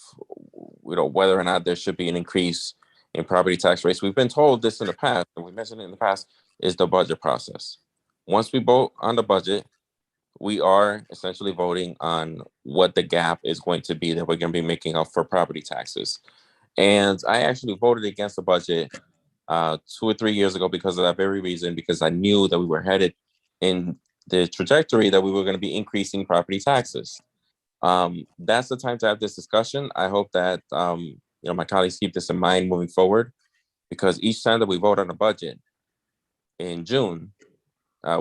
you know, whether or not there should be an increase in property tax rates. We've been told this in the past, and we mentioned it in the past, is the budget process. Once we vote on the budget, we are essentially voting on what the gap is going to be that we're going to be making up for property taxes. And I actually voted against the budget 2 or 3 years ago because of that very reason, because I knew that we were headed in the trajectory that we were going to be increasing property taxes. That's the time to have this discussion. I hope that my colleagues keep this in mind moving forward, because each time that we vote on a budget in June,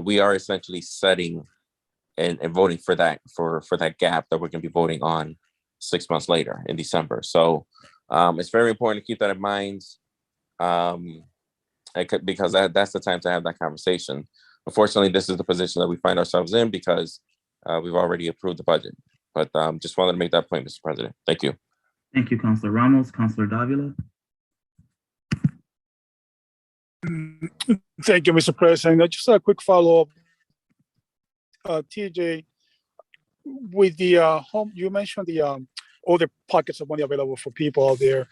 we are essentially setting and voting for that gap that we're going to be voting on 6 months later in December. So it's very important to keep that in mind, because that's the time to have that conversation. Unfortunately, this is the position that we find ourselves in because we've already approved the budget. But just wanted to make that point, Mr. President. Thank you. Thank you, Councilor Ramos. Councilor Davila. Thank you, Mr. President. Just a quick follow-up. TJ, with the home, you mentioned the all the pockets of money available for people out there.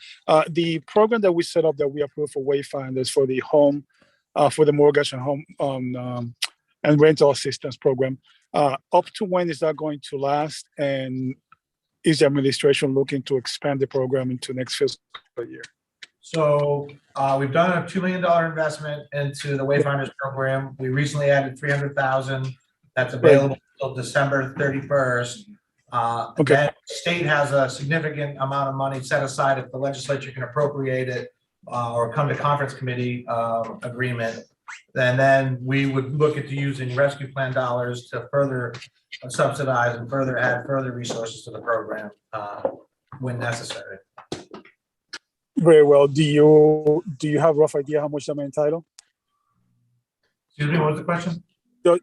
The program that we set up that we approved for Wayfinders for the home, for the mortgage and home and rental assistance program, up to when is that going to last? And is the administration looking to expand the program into next fiscal year? So we've done a $2 million investment into the Wayfinders program. We recently added 300,000. That's available until December 31st. Okay. That state has a significant amount of money set aside if the legislature can appropriate it or come to conference committee agreement. And then we would look at using rescue plan dollars to further subsidize and add further resources to the program when necessary. Very well. Do you have a rough idea how much I'm entitled? Excuse me, what was the question? Do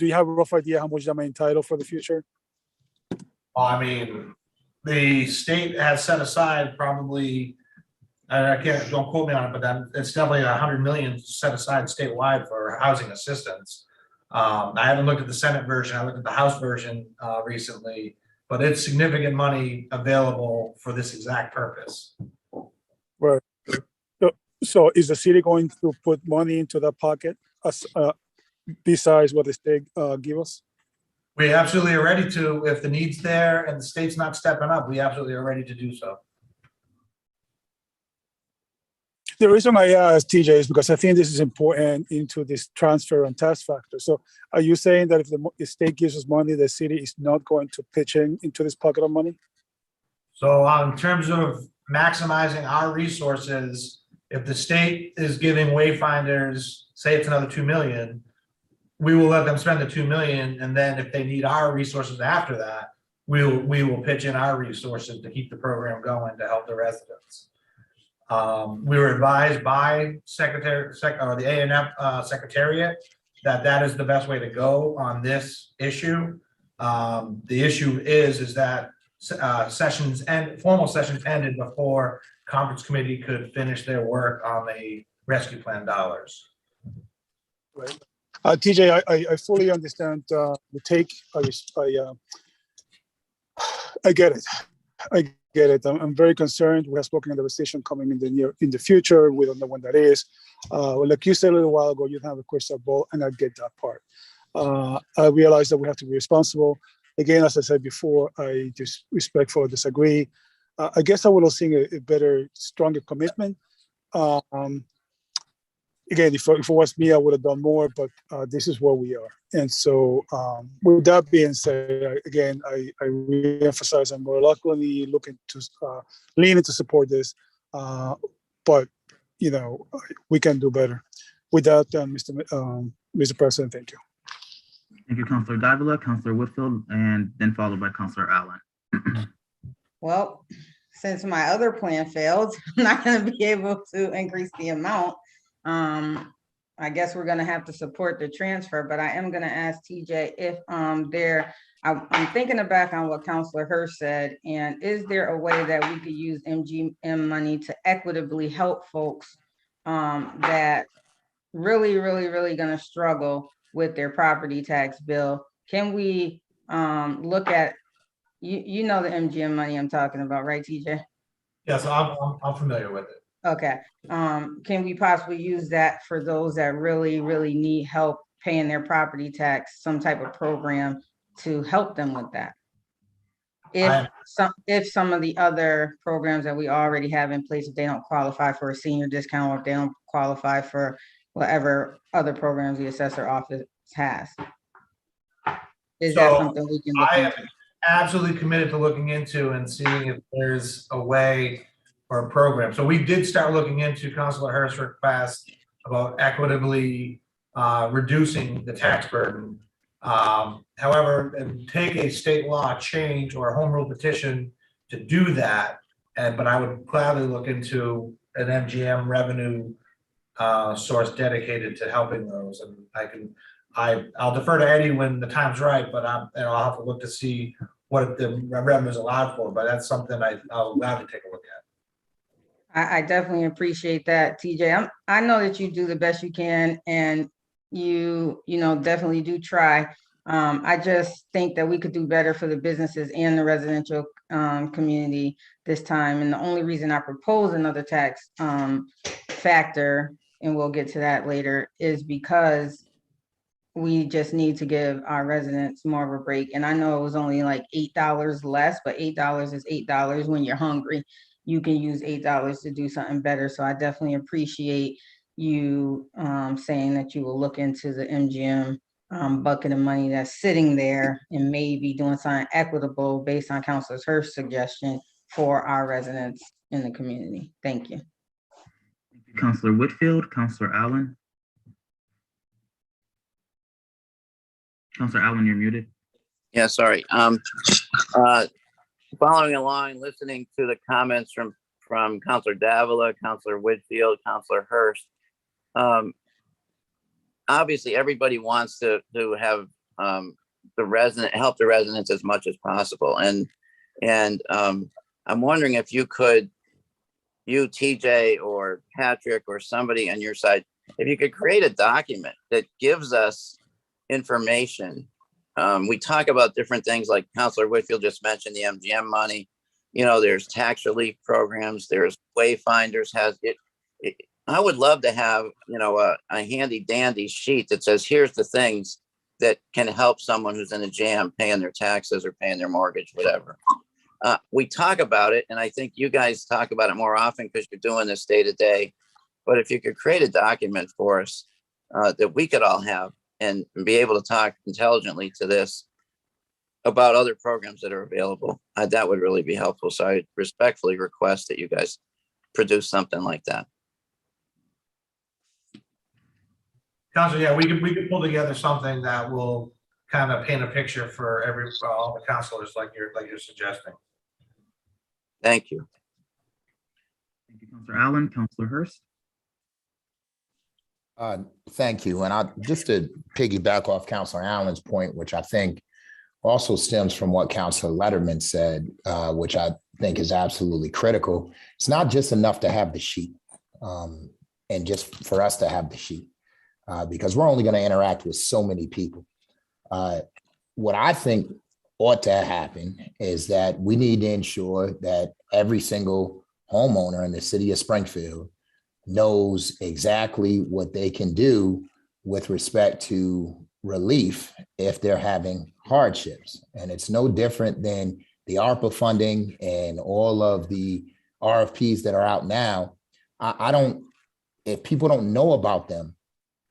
you have a rough idea how much I'm entitled for the future? I mean, the state has set aside probably, I can't, don't quote me on it, but then it's definitely 100 million set aside statewide for housing assistance. I haven't looked at the Senate version, I looked at the House version recently, but it's significant money available for this exact purpose. Right. So is the city going to put money into that pocket besides what the state give us? We absolutely are ready to, if the need's there and the state's not stepping up, we absolutely are ready to do so. The reason I asked TJ is because I think this is important into this transfer and tax factor. So are you saying that if the state gives us money, the city is not going to pitch into this pocket of money? So in terms of maximizing our resources, if the state is giving wayfinders, say it's another 2 million, we will let them spend the 2 million. And then if they need our resources after that, we will pitch in our resources to keep the program going to help the residents. We were advised by the A&F Secretariat that is the best way to go on this issue. The issue is that formal sessions ended before conference committee could finish their work on the rescue plan dollars. Right. TJ, I fully understand the take. I get it. I get it. I'm very concerned. We have spoken of the recession coming in the future. We don't know when that is. Like you said a little while ago, you have a crystal ball, and I get that part. I realize that we have to be responsible. Again, as I said before, I just respectfully disagree. I guess I would have seen a better, stronger commitment. Again, if it was me, I would have done more, but this is where we are. And so with that being said, again, I re-emphasize I'm reluctantly looking to leaning to support this, but, you know, we can do better. With that, Mr. President, thank you. Thank you, Councilor Davila, Councilor Whitfield, and then followed by Councilor Allen. Well, since my other plan failed, I'm not going to be able to increase the amount. I guess we're going to have to support the transfer, but I am going to ask TJ if I'm thinking back on what Councilor Hirsch said, and is there a way that we could use MGM money to equitably help folks that really going to struggle with their property tax bill? Can we look at, you know, the MGM money I'm talking about, right, TJ? Yes, I'm familiar with it. Okay, can we possibly use that for those that really need help paying their property tax, some type of program to help them with that? If some of the other programs that we already have in place, if they don't qualify for a senior discount, or if they don't qualify for whatever other programs the assessor office has. Is that something we can look into? I am absolutely committed to looking into and seeing if there's a way or a program. So we did start looking into Councilor Hirsch's request about equitably reducing the tax burden. However, it would take a state law change or a home rule petition to do that. But I would gladly look into an MGM revenue source dedicated to helping those. And I'll defer to Eddie when the time's right, but I'll have to look to see what the revenue is allowed for. But that's something I'll gladly take a look at. I definitely appreciate that, TJ. I know that you do the best you can, and you know, definitely do try. I just think that we could do better for the businesses and the residential community this time. And the only reason I propose another tax factor, and we'll get to that later, is because we just need to give our residents more of a break. And I know it was only like $8 less, but $8 is $8 when you're hungry. You can use $8 to do something better. So I definitely appreciate you saying that you will look into the MGM bucket of money that's sitting there and maybe doing something equitable based on Councilor Hirsch's suggestion for our residents in the community. Thank you. Councilor Whitfield, Councilor Allen. Councilor Allen, you're muted. Yeah, sorry. Following along, listening to the comments from from Counselor Davila, Counselor Whitfield, Counselor Hurst. Obviously, everybody wants to have help the residents as much as possible. And I'm wondering if you could, you, TJ, or Patrick, or somebody on your side, if you could create a document that gives us information. We talk about different things like Counselor Whitfield just mentioned, the MGM money. You know, there's tax relief programs, there's Wayfinders has it. I would love to have, you know, a handy dandy sheet that says, here's the things that can help someone who's in a jam paying their taxes or paying their mortgage, whatever. We talk about it, and I think you guys talk about it more often because you're doing this day to day. But if you could create a document for us that we could all have and be able to talk intelligently to this about other programs that are available, that would really be helpful. So I respectfully request that you guys produce something like that. Counselor, yeah, we could pull together something that will kind of paint a picture for all the counselors like you're suggesting. Thank you. Thank you, Counselor Allen. Counselor Hurst. Thank you. And just to piggyback off Counselor Allen's point, which I think also stems from what Counselor Letterman said, which I think is absolutely critical. It's not just enough to have the sheet and just for us to have the sheet because we're only going to interact with so many people. What I think ought to happen is that we need to ensure that every single homeowner in the city of Springfield knows exactly what they can do with respect to relief if they're having hardships. And it's no different than the ARPA funding and all of the RFPs that are out now. If people don't know about them,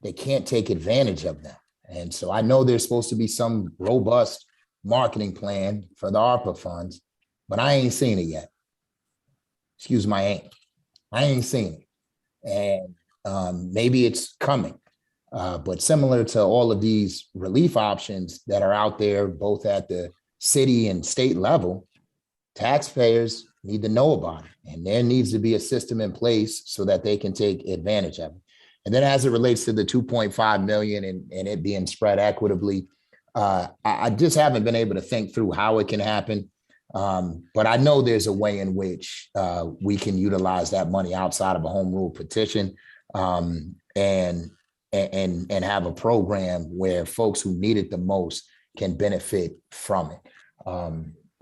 they can't take advantage of them. And so I know there's supposed to be some robust marketing plan for the ARPA funds, but I ain't seen it yet. Excuse my ain't. I ain't seen it. And maybe it's coming. But similar to all of these relief options that are out there, both at the city and state level, taxpayers need to know about it. And there needs to be a system in place so that they can take advantage of it. And then as it relates to the 2.5 million and it being spread equitably, I just haven't been able to think through how it can happen. But I know there's a way in which we can utilize that money outside of a home rule petition and have a program where folks who need it the most can benefit from it.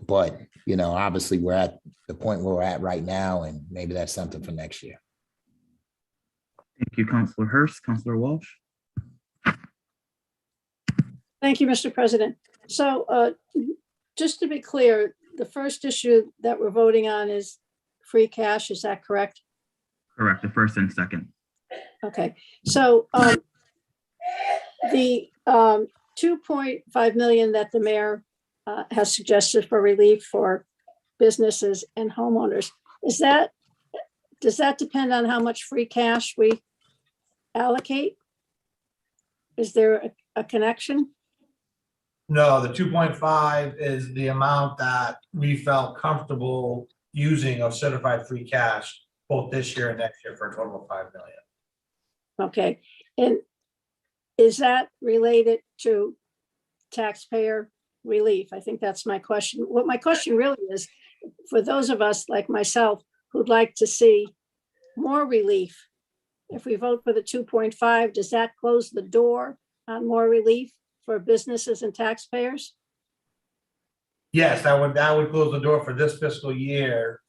But, you know, obviously we're at the point where we're at right now, and maybe that's something for next year. Thank you, Counselor Hurst. Counselor Walsh. Thank you, Mr. President. So just to be clear, the first issue that we're voting on is free cash. Is that correct? Correct. The first and second. Okay. So the 2.5 million that the mayor has suggested for relief for businesses and homeowners, does that depend on how much free cash we allocate? Is there a connection? No, the 2.5 is the amount that we felt comfortable using of certified free cash, both this year and next year, for a total of 5 million. Okay, and is that related to taxpayer relief? I think that's my question. What my question really is, for those of us like myself who'd like to see more relief, if we vote for the 2.5, does that close the door on more relief for businesses and taxpayers? Yes, that would close the door for this fiscal year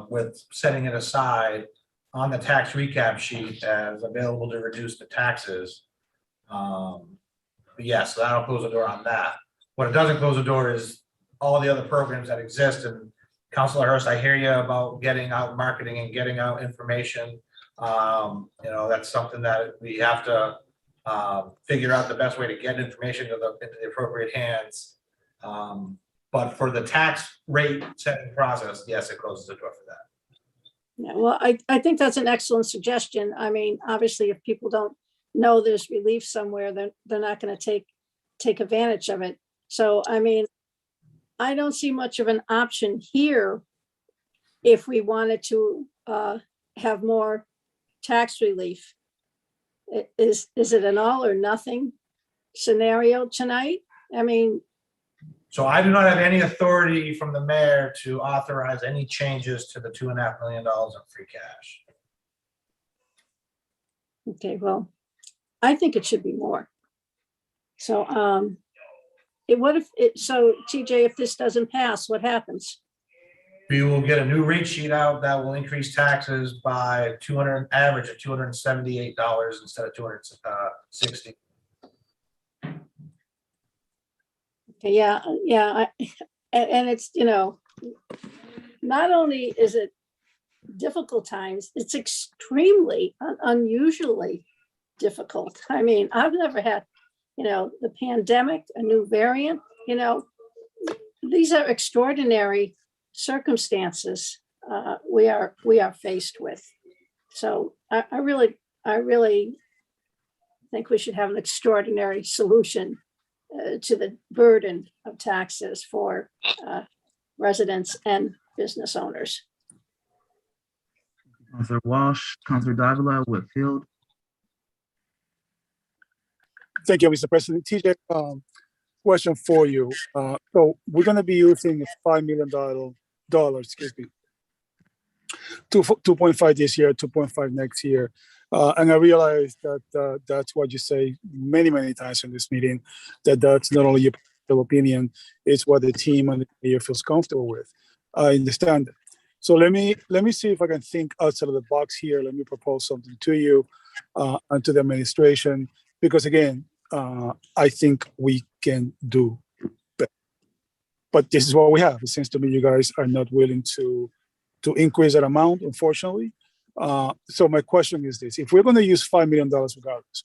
with setting it aside on the tax recap sheet as available to reduce the taxes. But yes, so that'll close the door on that. What it doesn't close the door is all the other programs that exist. And Councilor Hurst, I hear you about getting out marketing and getting out information. You know, that's something that we have to figure out the best way to get information into the appropriate hands. But for the tax rate setting process, yes, it closes the door for that. Yeah, well, I think that's an excellent suggestion. I mean, obviously, if people don't know there's relief somewhere, then they're not going to take advantage of it. So, I mean, I don't see much of an option here if we wanted to have more tax relief. Is it an all or nothing scenario tonight? I mean, So I do not have any authority from the mayor to authorize any changes to the $2.5 million in free cash. okay, well, I think it should be more. So, what if so TJ, if this doesn't pass, what happens? We will get a new rate sheet out that will increase taxes by average of $278 instead of 260. Okay, yeah, and it's, not only is it difficult times, it's extremely unusually difficult. I mean, I've never had, the pandemic, a new variant, these are extraordinary circumstances we are faced with. So I really think we should have an extraordinary solution to the burden of taxes for residents and business owners. Councilor Walsh, Councilor Davila, Whitfield. Thank you, Mr. President. TJ, question for you. So we're going to be using $5 million, excuse me, 2.5 this year, 2.5 next year. And I realize that that's what you say many, many times in this meeting, that's not only your personal opinion, it's what the team and the mayor feels comfortable with. I understand that. So let me see if I can think outside of the box here. Let me propose something to you and to the administration, because again, I think we can do better. But this is what we have. It seems to me you guys are not willing to increase that amount, unfortunately. So my question is this: if we're going to use $5 million regardless,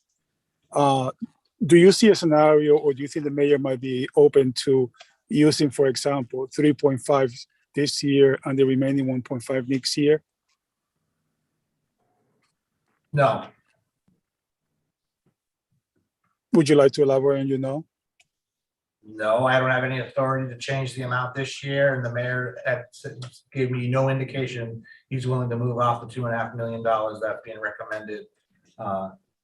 do you see a scenario, or do you think the mayor might be open to using, for example, 3.5 this year and the remaining 1.5 next year? No. Would you like to elaborate on your no? No, I don't have any authority to change the amount this year, and the mayor gave me no indication he's willing to move off the $2.5 million that's being recommended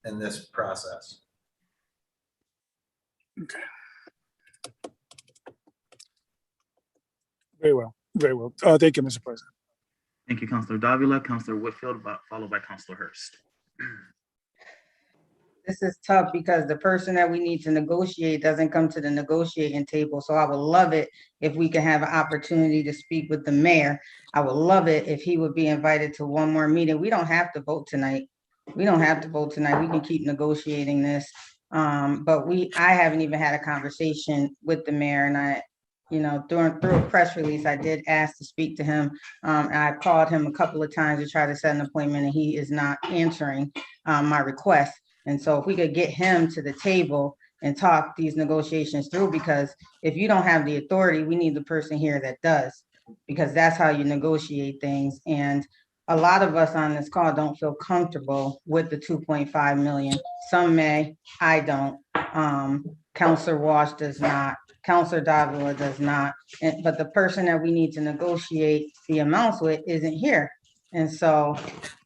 in this process. Okay. Very well. Very well. Thank you, Mr. President. Thank you, Councilor Davila, Councilor Whitfield, followed by Councilor Hurst. This is tough because the person that we need to negotiate doesn't come to the negotiating table. So I would love it if we can have an opportunity to speak with the mayor. I would love it if he would be invited to one more meeting. We don't have to vote tonight. We don't have to vote tonight. We can keep negotiating this. But I haven't even had a conversation with the mayor, and through a press release, I did ask to speak to him. And I called him a couple of times to try to set an appointment, and he is not answering my request. And so if we could get him to the table and talk these negotiations through, because if you don't have the authority, we need the person here that does, because that's how you negotiate things. And a lot of us on this call don't feel comfortable with the 2.5 million. Some may, I don't. Councilor Walsh does not. Councilor Davila does not. But the person that we need to negotiate the amounts with isn't here. And so,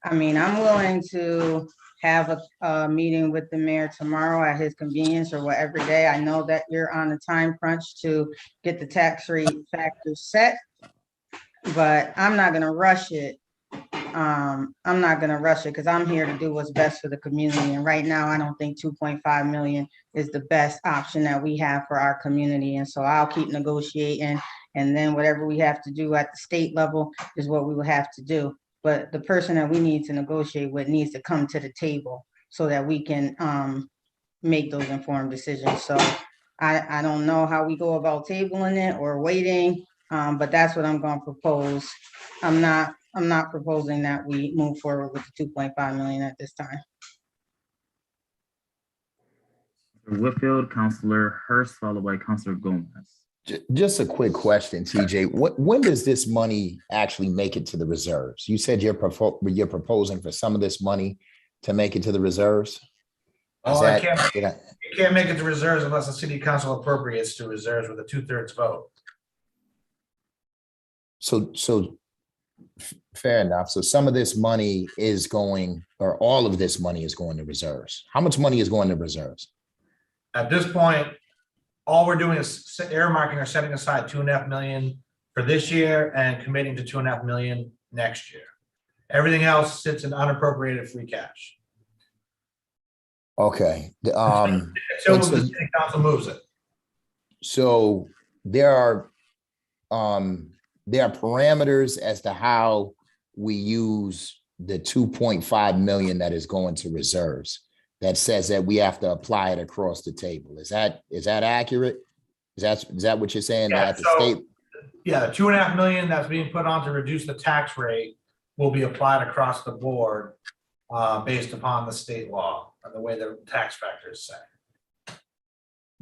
I'm willing to have a meeting with the mayor tomorrow at his convenience or whatever day. I know that you're on a time crunch to get the tax rate factors set, but I'm not gonna rush it. I'm not gonna rush it because I'm here to do what's best for the community. And right now, I don't think 2.5 million is the best option that we have for our community. And so I'll keep negotiating, and then whatever we have to do at the state level is what we will have to do. But the person that we need to negotiate with needs to come to the table so that we can make those informed decisions. So I don't know how we go about tabling it or waiting, but that's what I'm going to propose. I'm not proposing that we move forward with the 2.5 million at this time. Whitfield, Councilor Hurst, followed by Councilor Gomez. Just a quick question, TJ. When does this money actually make it to the reserves? You said you're proposing for some of this money to make it to the reserves? It can't make it to reserves unless the city council appropriates to reserves with a 2/3 vote. So Fair enough. So some of this money is going, or all of this money is going to reserves. How much money is going to reserves? At this point, all we're doing is earmarking or setting aside 2.5 million for this year and committing to 2.5 million next year. Everything else sits in unappropriated free cash. Okay. Until the city council moves it. So there are parameters as to how we use the 2.5 million that is going to reserves that says that we have to apply it across the table. Is that accurate? Is that what you're saying? Yeah, At the so, state? yeah, the 2.5 million that's being put on to reduce the tax rate will be applied across the board based upon the state law and the way the tax factors say.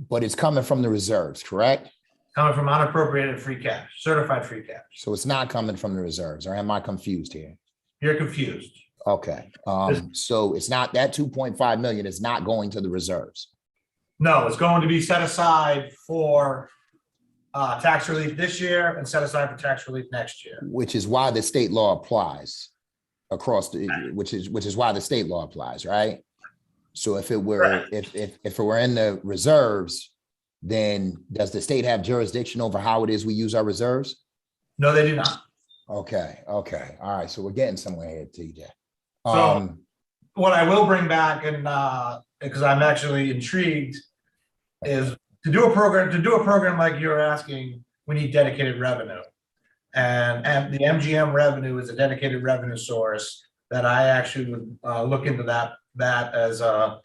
But it's coming from the reserves, correct? Coming from unappropriated free cash, certified free cash. So it's not coming from the reserves, or am I confused here? You're confused. Okay, so it's not, that 2.5 million is not going to the reserves. No, it's going to be set aside for tax relief this year and set aside for tax relief next year. Which is why the state law applies across the, which is why the state law applies, right? So if it were, if it were in the reserves, then does the state have jurisdiction over how it is we use our reserves? No, they do not. Okay, all right, so we're getting somewhere here, TJ. So what I will bring back, and because I'm actually intrigued, is to do a program like you're asking, we need dedicated revenue. And the MGM revenue is a dedicated revenue source that I actually would look into that as a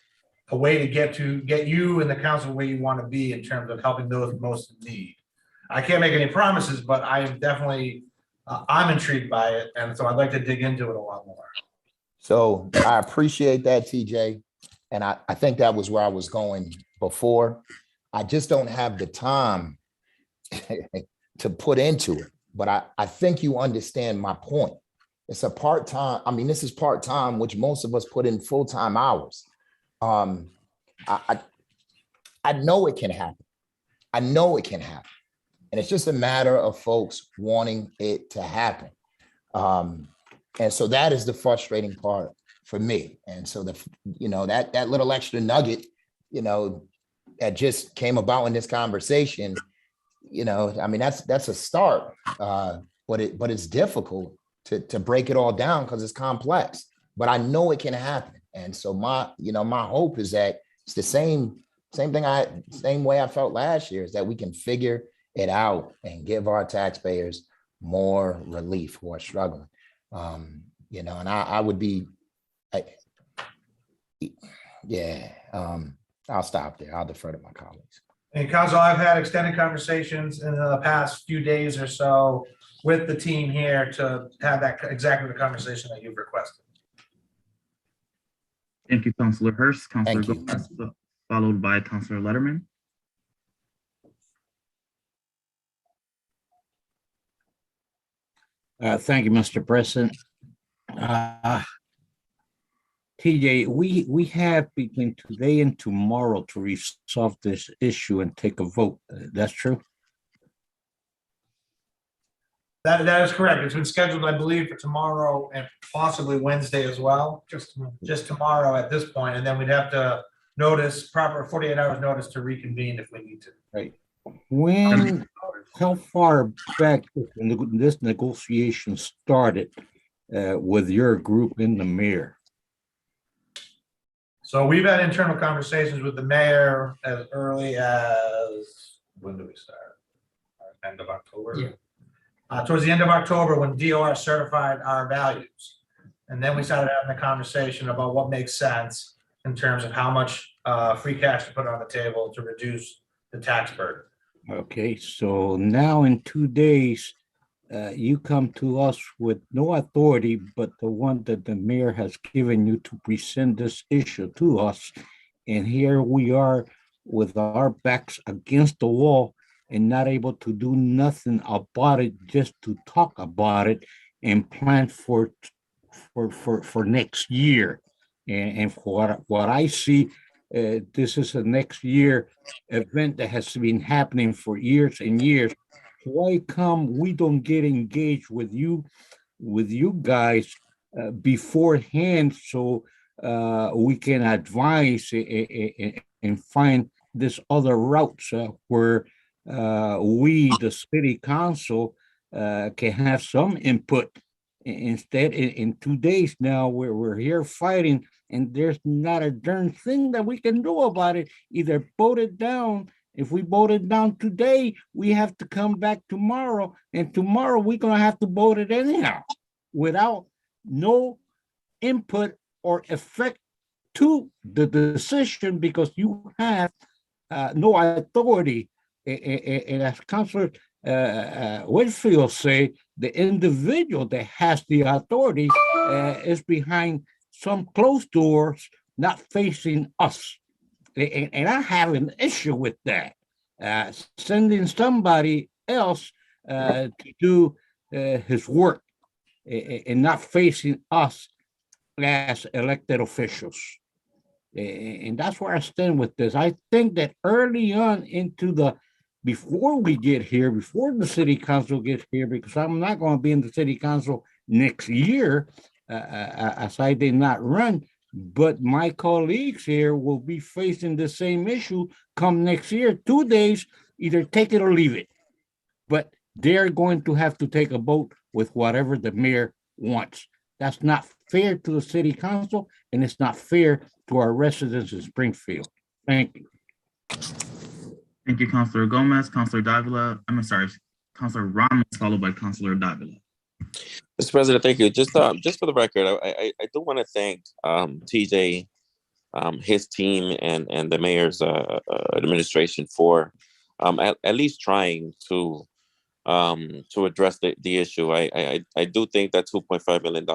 way to get you and the council where you want to be in terms of helping those most in need. I can't make any promises, but I am definitely I'm intrigued by it, and so I'd like to dig into it a lot more. So I appreciate that, TJ. And I think that was where I was going before. I just don't have the time to put into it. But I think you understand my point. It's a part-time, I mean, this is part-time, which most of us put in full-time hours. I know it can happen. I know it can happen. And it's just a matter of folks wanting it to happen. And so that is the frustrating part for me. And so that little extra nugget, that just came about in this conversation, I mean, that's a start, but it's difficult to break it all down because it's complex, but I know it can happen. And so my hope is that it's the same way I felt last year, is that we can figure it out and give our taxpayers more relief who are struggling. And I would be, I'll stop there. I'll defer to my colleagues. And Council, I've had extended conversations in the past few days or so with the team here to have that exactly the conversation that you've requested. Thank you, Councilor Hurst. Councilor Gomez, followed by Councilor Letterman. Thank you, Mr. President. TJ, we have between today and tomorrow to resolve this issue and take a vote. That's true? That is correct. It's been scheduled, I believe, for tomorrow and possibly Wednesday as well. Just tomorrow at this point, and then we'd have to notice proper 48 hours notice to reconvene if we need to. Right. How far back this negotiation started with your group and the mayor? So we've had internal conversations with the mayor as early as, when do we start? End of October? Yeah. Towards the end of October, when DOR certified our values. And then we started having the conversation about what makes sense in terms of how much free cash to put on the table to reduce the tax burden. Okay, so now in 2 days, you come to us with no authority, but the one that the mayor has given you to present this issue to us. And here we are with our backs against the wall and not able to do nothing about it, just to talk about it and plan for next year. And for what I see, this is a next year event that has been happening for years and years. Why come we don't get engaged with you with you guys beforehand so we can advise and find this other routes where we, the city council, can have some input. Instead, in 2 days now, we're here fighting, and there's not a darn thing that we can do about it. Either vote it down. If we vote it down today, we have to come back tomorrow, and tomorrow we're gonna have to vote it anyhow, without no input or effect to the decision, because you have no authority. And as Councilor Whitfield say, the individual that has the authority is behind some closed doors, not facing us. And I have an issue with that. Sending somebody else to do his work and not facing us as elected officials. And that's where I stand with this. I think that early on before we get here, before the city council gets here, because I'm not going to be in the city council next year, as I did not run, but my colleagues here will be facing the same issue come next year. 2 days, either take it or leave it. But they're going to have to take a vote with whatever the mayor wants. That's not fair to the city council, and it's not fair to our residents in Springfield. Thank you. Thank you, Councilor Gomez. Councilor Davila, Councilor Ramos, followed by Councilor Davila. Mr. President, thank you. Just for the record, I do want to thank TJ, his team, and the mayor's administration for at least trying to address the issue. I do think that $2.5 million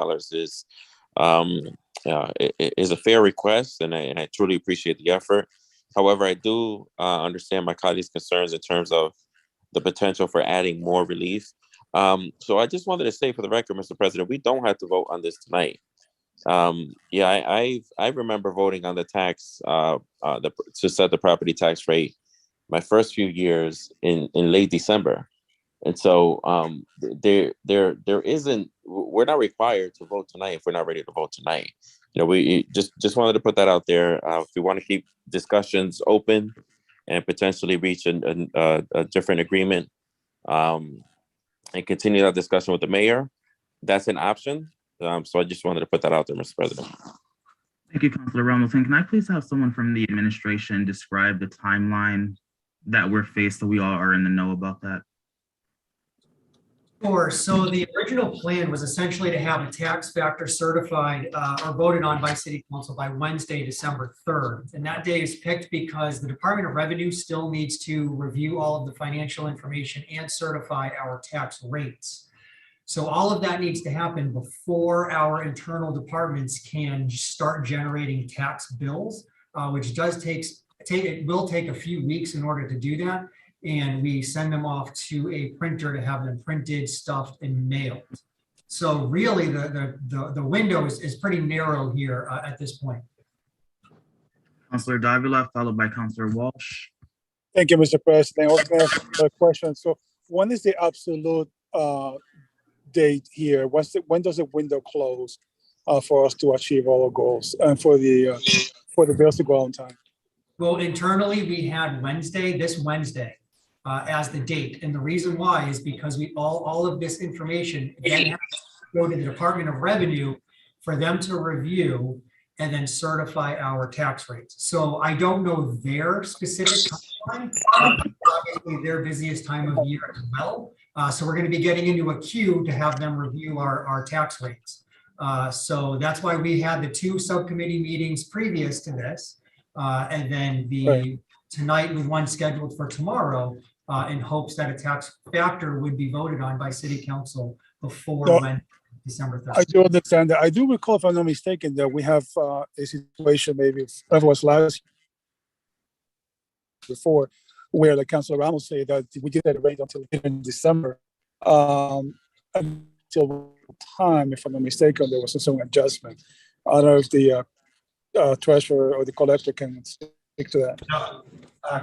is a fair request, and I truly appreciate the effort. However, I do understand my colleagues' concerns in terms of the potential for adding more relief. So I just wanted to say for the record, Mr. President, we don't have to vote on this tonight. I remember voting on the tax to set the property tax rate my first few years in late December. And so there isn't, we're not required to vote tonight if we're not ready to vote tonight. You know, we just wanted to put that out there. If we want to keep discussions open and potentially reach a different agreement and continue that discussion with the mayor, that's an option. So I just wanted to put that out there, Mr. President. Thank you, Councilor Ramos. And can I please have someone from the administration describe the timeline that we're faced so we all are in the know about that? Sure. So the original plan was essentially to have a tax factor certified or voted on by City Council by Wednesday, December 3rd. And that day is picked because the Department of Revenue still needs to review all of the financial information and certify our tax rates. So all of that needs to happen before our internal departments can start generating tax bills, which it will take a few weeks in order to do that. And we send them off to a printer to have them printed, stuffed, and mailed. So really, the window is pretty narrow here at this point. Councilor Davila, followed by Councilor Walsh. Thank you, Mr. President. I was going to ask a question. So when is the absolute date here? When does the window close for us to achieve all our goals and for the bills to go on time? Well, internally, we had this Wednesday, as the date. And the reason why is because all of this information again has to go to the Department of Revenue for them to review and then certify our tax rates. So I don't know their specific timeline, obviously their busiest time of year as well. So we're going to be getting into a queue to have them review our tax rates. So that's why we had the 2 subcommittee meetings previous to this. And then tonight with one scheduled for tomorrow, in hopes that a tax factor would be voted on by City Council before December 3rd. I do understand that. I do recall, if I'm not mistaken, that we have a situation, maybe that was last before, where the Councilor Ramos said that we did that rate until in December. Until time, if I'm not mistaken, there was some adjustment. I don't know if the treasurer or the collector can speak to that.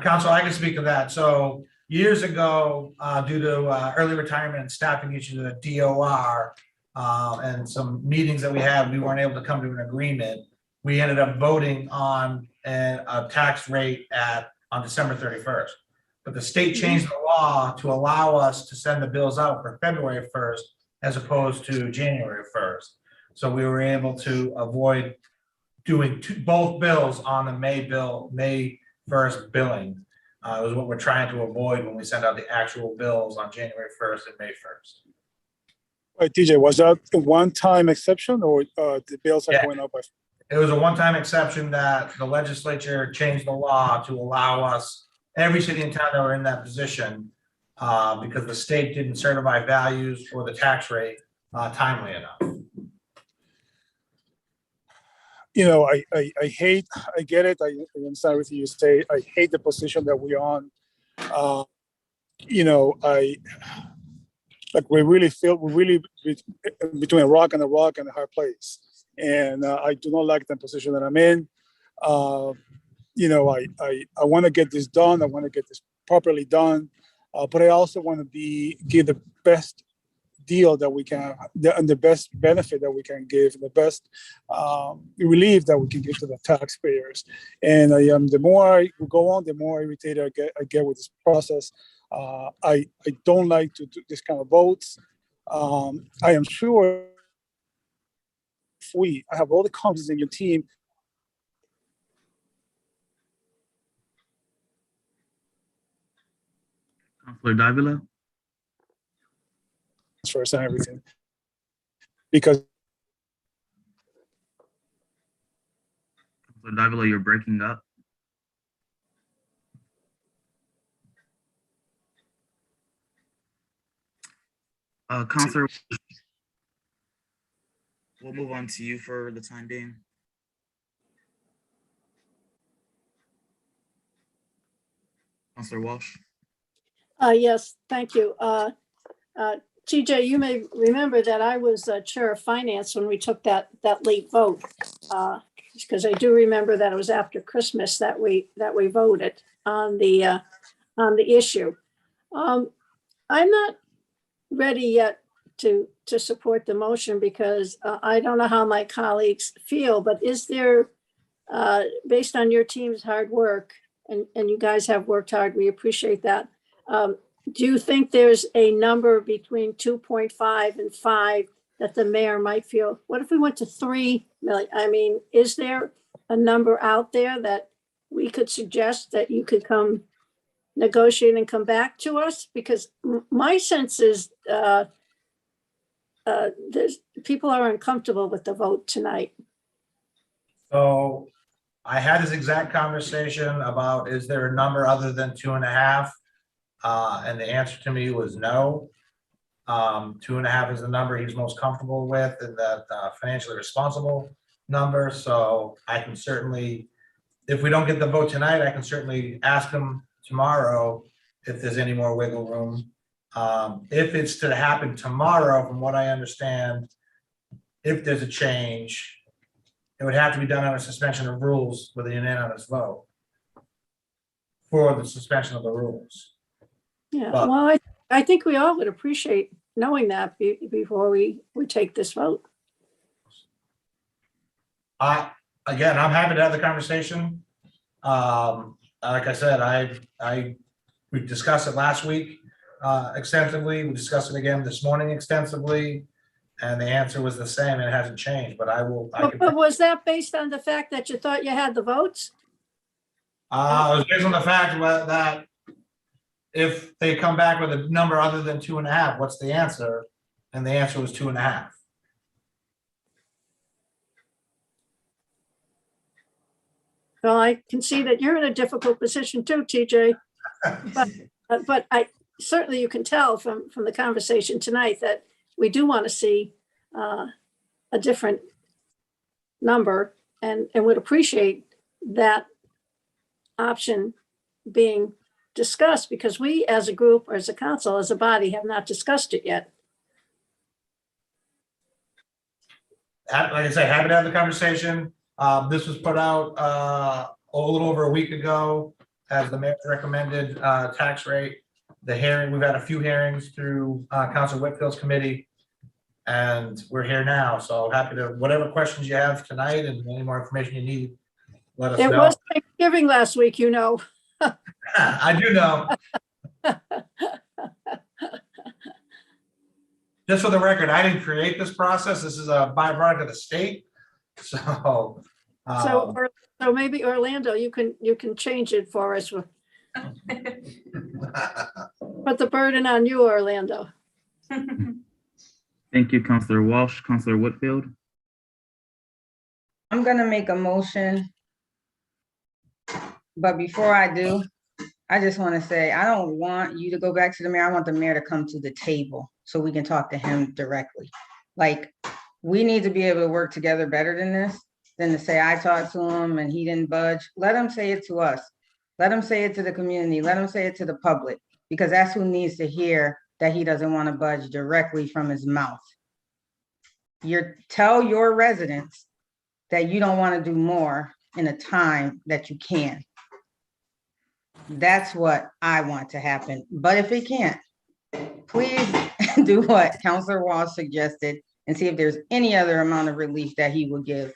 Council, I can speak to that. So years ago, due to early retirement and staffing issues at DOR, and some meetings that we had, we weren't able to come to an agreement. We ended up voting on a tax rate on December 31st. But the state changed the law to allow us to send the bills out for February 1st as opposed to January 1st. So we were able to avoid doing both bills on the May 1st billing. Is what we're trying to avoid when we send out the actual bills on January 1st and May 1st. Right, TJ, was that a one-time exception or the bills are going up by? It was a one-time exception that the legislature changed the law to allow us, every city and town that were in that position, because the state didn't certify values for the tax rate timely enough. You know, I hate, I get it. I understand everything you say. I hate the position that we're on. You know, we really feel we're really between a rock and a hard place. And I do not like the position that I'm in. You know, I want to get this done. I want to get this properly done. But I also want to give the best deal that we can, and the best benefit that we can give, and the best relief that we can give to the taxpayers. And the more I go on, the more irritated I get with this process. I don't like to do this kind of votes. I am sure I have all the confidence in your team. Councilor Davila? First and everything. Because Councilor Davila, you're breaking up. Councilor, we'll move on to you for the time being. Councilor Walsh. Yes, thank you. TJ, you may remember that I was chair of finance when we took that late vote. Because I do remember that it was after Christmas that we voted on the issue. I'm not ready yet to support the motion because I don't know how my colleagues feel, but is there, based on your team's hard work, and you guys have worked hard, we appreciate that. Do you think there's a number between 2.5 and 5 that the mayor might feel? What if we went to 3 million? I mean, is there a number out there that we could suggest that you could come negotiate and come back to us? Because my sense is people are uncomfortable with the vote tonight. So I had this exact conversation about, is there a number other than 2.5? And the answer to me was no. 2.5 is the number he's most comfortable with, and that financially responsible number. So I can certainly, if we don't get the vote tonight, I can certainly ask him tomorrow if there's any more wiggle room. If it's to happen tomorrow, from what I understand, if there's a change, it would have to be done on a suspension of rules with a unanimous vote for the suspension of the rules. Yeah, well, I think we all would appreciate knowing that before we take this vote. Again, I'm happy to have the conversation. Like I said, we discussed it last week extensively. We discussed it again this morning extensively, and the answer was the same. It hasn't changed, but But was that based on the fact that you thought you had the votes? It was based on the fact that if they come back with a number other than 2.5, what's the answer? And the answer was 2.5. Well, I can see that you're in a difficult position too, TJ. But I certainly, you can tell from the conversation tonight that we do want to see a different number and would appreciate that option being discussed, because we as a group, or as a council, as a body, have not discussed it yet. Like I said, happy to have the conversation. This was put out a little over a week ago as the mayor's recommended tax rate. The hearing, we've had a few hearings through Councilor Whitfield's committee, And we're here now, so happy to, whatever questions you have tonight and any more information you need, let us It know. was Thanksgiving last week, you know. I do know. Just for the record, I didn't create this process. This is a byproduct of the state. So, So, so maybe Orlando, you can change it for us. Put the burden on you, Orlando. Thank you, Counselor Walsh. Counselor Whitfield. I'm gonna make a motion. But before I do, I just want to say, I don't want you to go back to the mayor. I want the mayor to come to the table so we can talk to him directly. Like, we need to be able to work together better than this, than to say I talked to him and he didn't budge. Let him say it to us. Let him say it to the community. Let him say it to the public, because that's who needs to hear that he doesn't want to budge directly from his mouth. Tell your residents that you don't want to do more in a time that you can. That's what I want to happen. But if it can't, please do what Councilor Walsh suggested and see if there's any other amount of relief that he will give.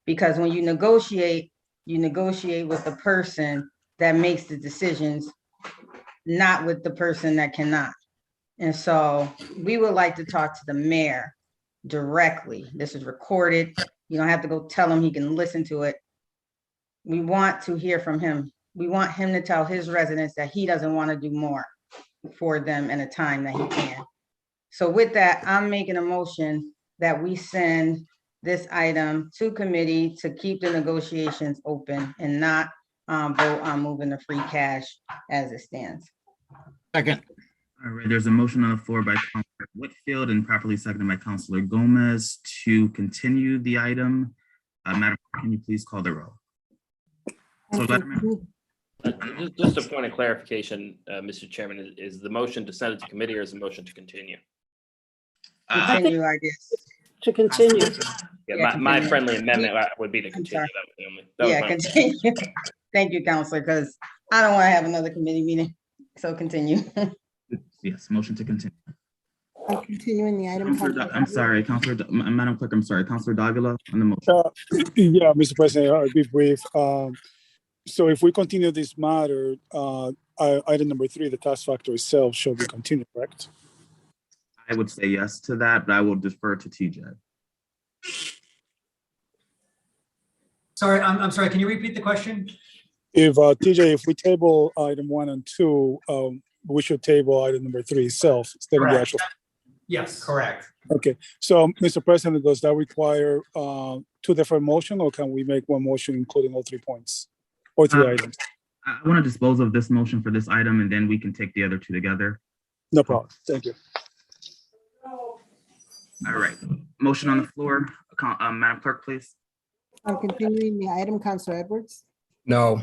Because when you negotiate with the person that makes the decisions, not with the person that cannot. And so we would like to talk to the mayor directly. This is recorded. You don't have to go tell him, he can listen to it. We want to hear from him. We want him to tell his residents that he doesn't want to do more for them in a time that he can. So with that, I'm making a motion that we send this item to committee to keep the negotiations open and not vote on moving the free cash as it stands. Second. All right, there's a motion on the floor by Counselor Whitfield and properly seconded by Counselor Gomez to continue the item. Madam, can you please call the roll? So Letterman. Just a point of clarification, Mr. Chairman, is the motion to send it to committee or is the motion to continue? Continue, I guess. To continue. Yeah, my friendly amendment would be to continue. That was the only. That was my Continue. Thank you, Counselor, because I don't want to have another committee meeting. So continue. Yes, motion to continue. Continuing the item. I'm sorry, Madam Clerk, I'm sorry, Counselor Davila on the motion. Yeah, Mr. President, I'll be brief. So if we continue this matter, item number 3, the tax factor itself shall be continued, correct? I would say yes to that, but I will defer to TJ. Sorry, I'm sorry. Can you repeat the question? If TJ, if we table item 1 and 2, we should table item number 3 itself instead of the actual. Yes. Correct. Okay, so Mr. President, does that require 2 different motion, or can we make one motion including all 3 points or 3 items? I want to dispose of this motion for this item and then we can take the other 2 together. No problem. Thank you. All right, motion on the floor. Madam Clerk, please. Continuing the item, Counselor Edwards? No.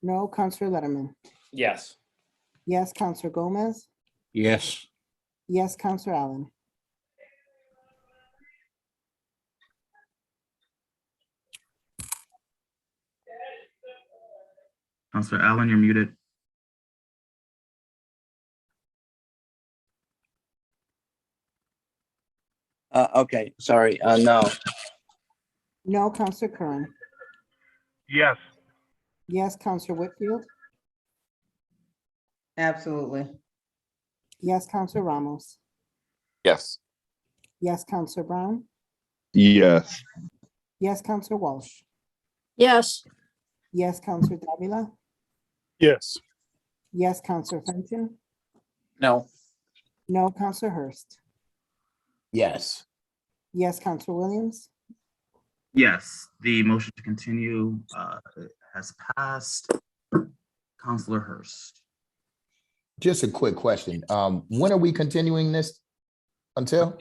No. Counselor Letterman? Yes. Yes. Counselor Gomez? Yes. Yes. Counselor Allen? Counselor Allen, you're muted. Okay, sorry, no. No. Counselor Curran? Yes. Yes. Counselor Whitfield? Absolutely. Yes. Counselor Ramos? Yes. Yes. Counselor Brown? Yes. Yes. Counselor Walsh? Yes. Yes. Counselor Davila? Yes. Yes. Counselor Fenton? No. No. Counselor Hurst? Yes. Yes. Counselor Williams? Yes, the motion to continue has passed. Counselor Hurst. Just a quick question. When are we continuing this until?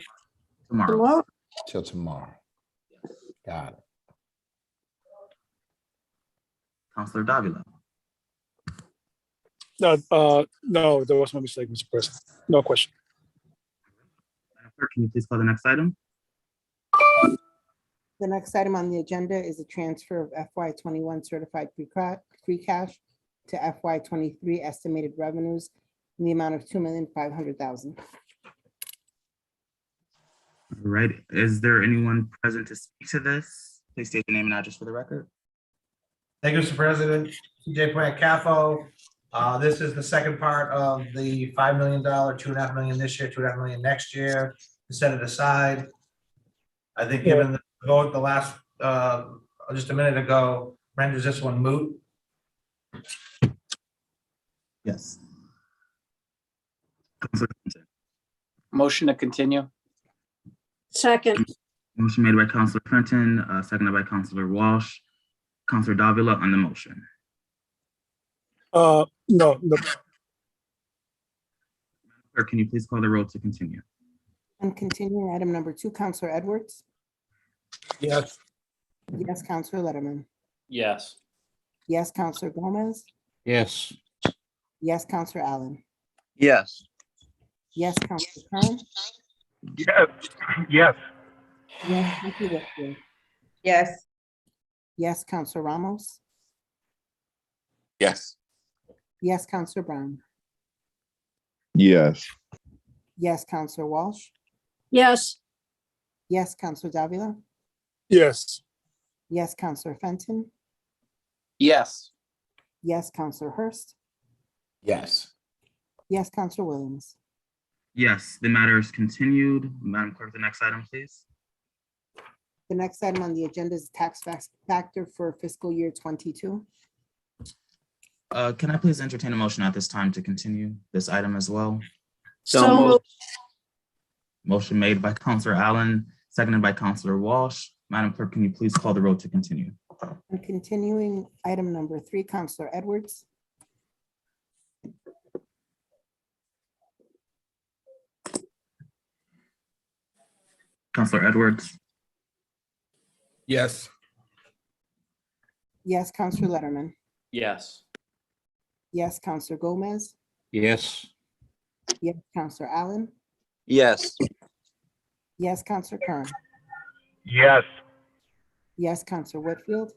Tomorrow. Till tomorrow. Got it. Counselor Davila. No, there was no mistake, Mr. President. No question. Madam Clerk, can you please call the next item? The next item on the agenda is a transfer of FY21 certified free cash to FY23 estimated revenues in the amount of $2,500,000. All right, is there anyone present to speak to this? Please state your name and address for the record. Thank you, Mr. President. TJ Plant Capo. This is the second part of the $5 million, $2.5 million this year, $2.5 million next year, to set it aside. I think given the vote the last, just a minute ago, renders this one moot. Yes. Counselor Fenton. Motion to continue. Second, Motion made by Counselor Fenton, seconded by Counselor Walsh. Counselor Davila on the motion. No, Clerk, can you please call the roll to continue? And continuing item number 2, Counselor Edwards. yes, Yes, Counselor Letterman. Yes. Yes, Counselor Gomez. yes, Yes, Counselor Allen. Yes. Yes, Counselor Kern. yes, yes, Yes, Counselor Whitfield. Yes. Yes, Counselor Ramos. Yes. Yes, Counselor Brown. yes, Yes, Counselor Walsh. yes, Yes, Counselor Davila. yes, Yes, Counselor Fenton. Yes. Yes, Counselor Hurst. Yes. Yes, Counselor Williams. Yes, the matter is continued. Madam Clerk, the next item, please. The next item on the agenda is tax factor for fiscal year 22. Can I please entertain a motion at this time to continue this item as well? so moved. Motion made by Counselor Allen, seconded by Counselor Walsh. Madam Clerk, can you please call the roll to continue? And continuing item number 3, Counselor Edwards. Counselor Edwards. yes, Yes, Counselor Letterman. Yes. Yes, Counselor Gomez. yes, Yes, Counselor Allen. Yes. Yes, Counselor Kern. yes, Yes, Counselor Whitfield.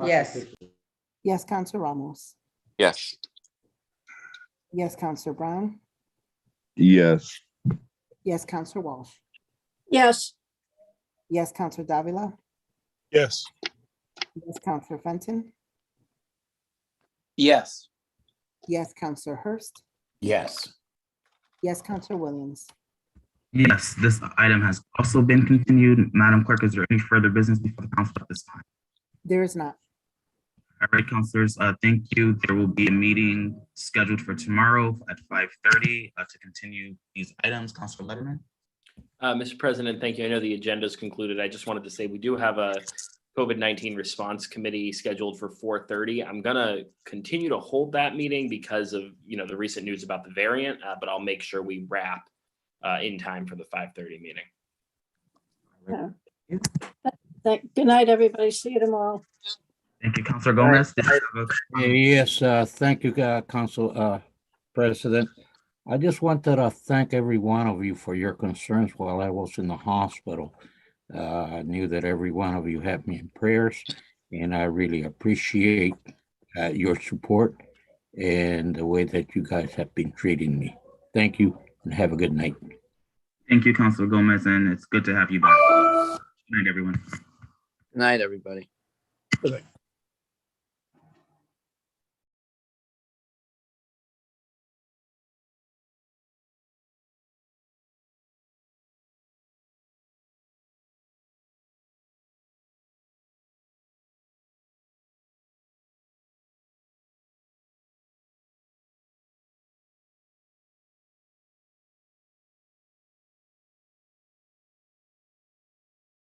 Yes. Yes, Counselor Ramos. Yes. Yes, Counselor Brown. yes, Yes, Counselor Walsh. Yes, Yes, Counselor Davila. yes, Yes, Counselor Fenton. Yes. Yes, Counselor Hurst. Yes. Yes, Counselor Williams. Yes, this item has also been continued. Madam Clerk, is there any further business before the council at this time? There is not. All right, councilors, thank you. There will be a meeting scheduled for tomorrow at 5:30 to continue these items. Councilor Letterman. Mr. President, thank you. I know the agenda is concluded. I just wanted to say we do have a COVID-19 response committee scheduled for 4:30. I'm gonna continue to hold that meeting because of, the recent news about the variant, but I'll make sure we wrap in time for the 5:30 meeting. good night, everybody. See you tomorrow. Thank you, Councilor Gomez. yes, thank you, Council President. I just wanted to thank every one of you for your concerns while I was in the hospital. I knew that every one of you had me in prayers, and I really appreciate your support and the way that you guys have been treating me. Thank you, and have a good night. Thank you, Councilor Gomez, and it's good to have you back. Good night, everyone. Good night, everybody. Good night.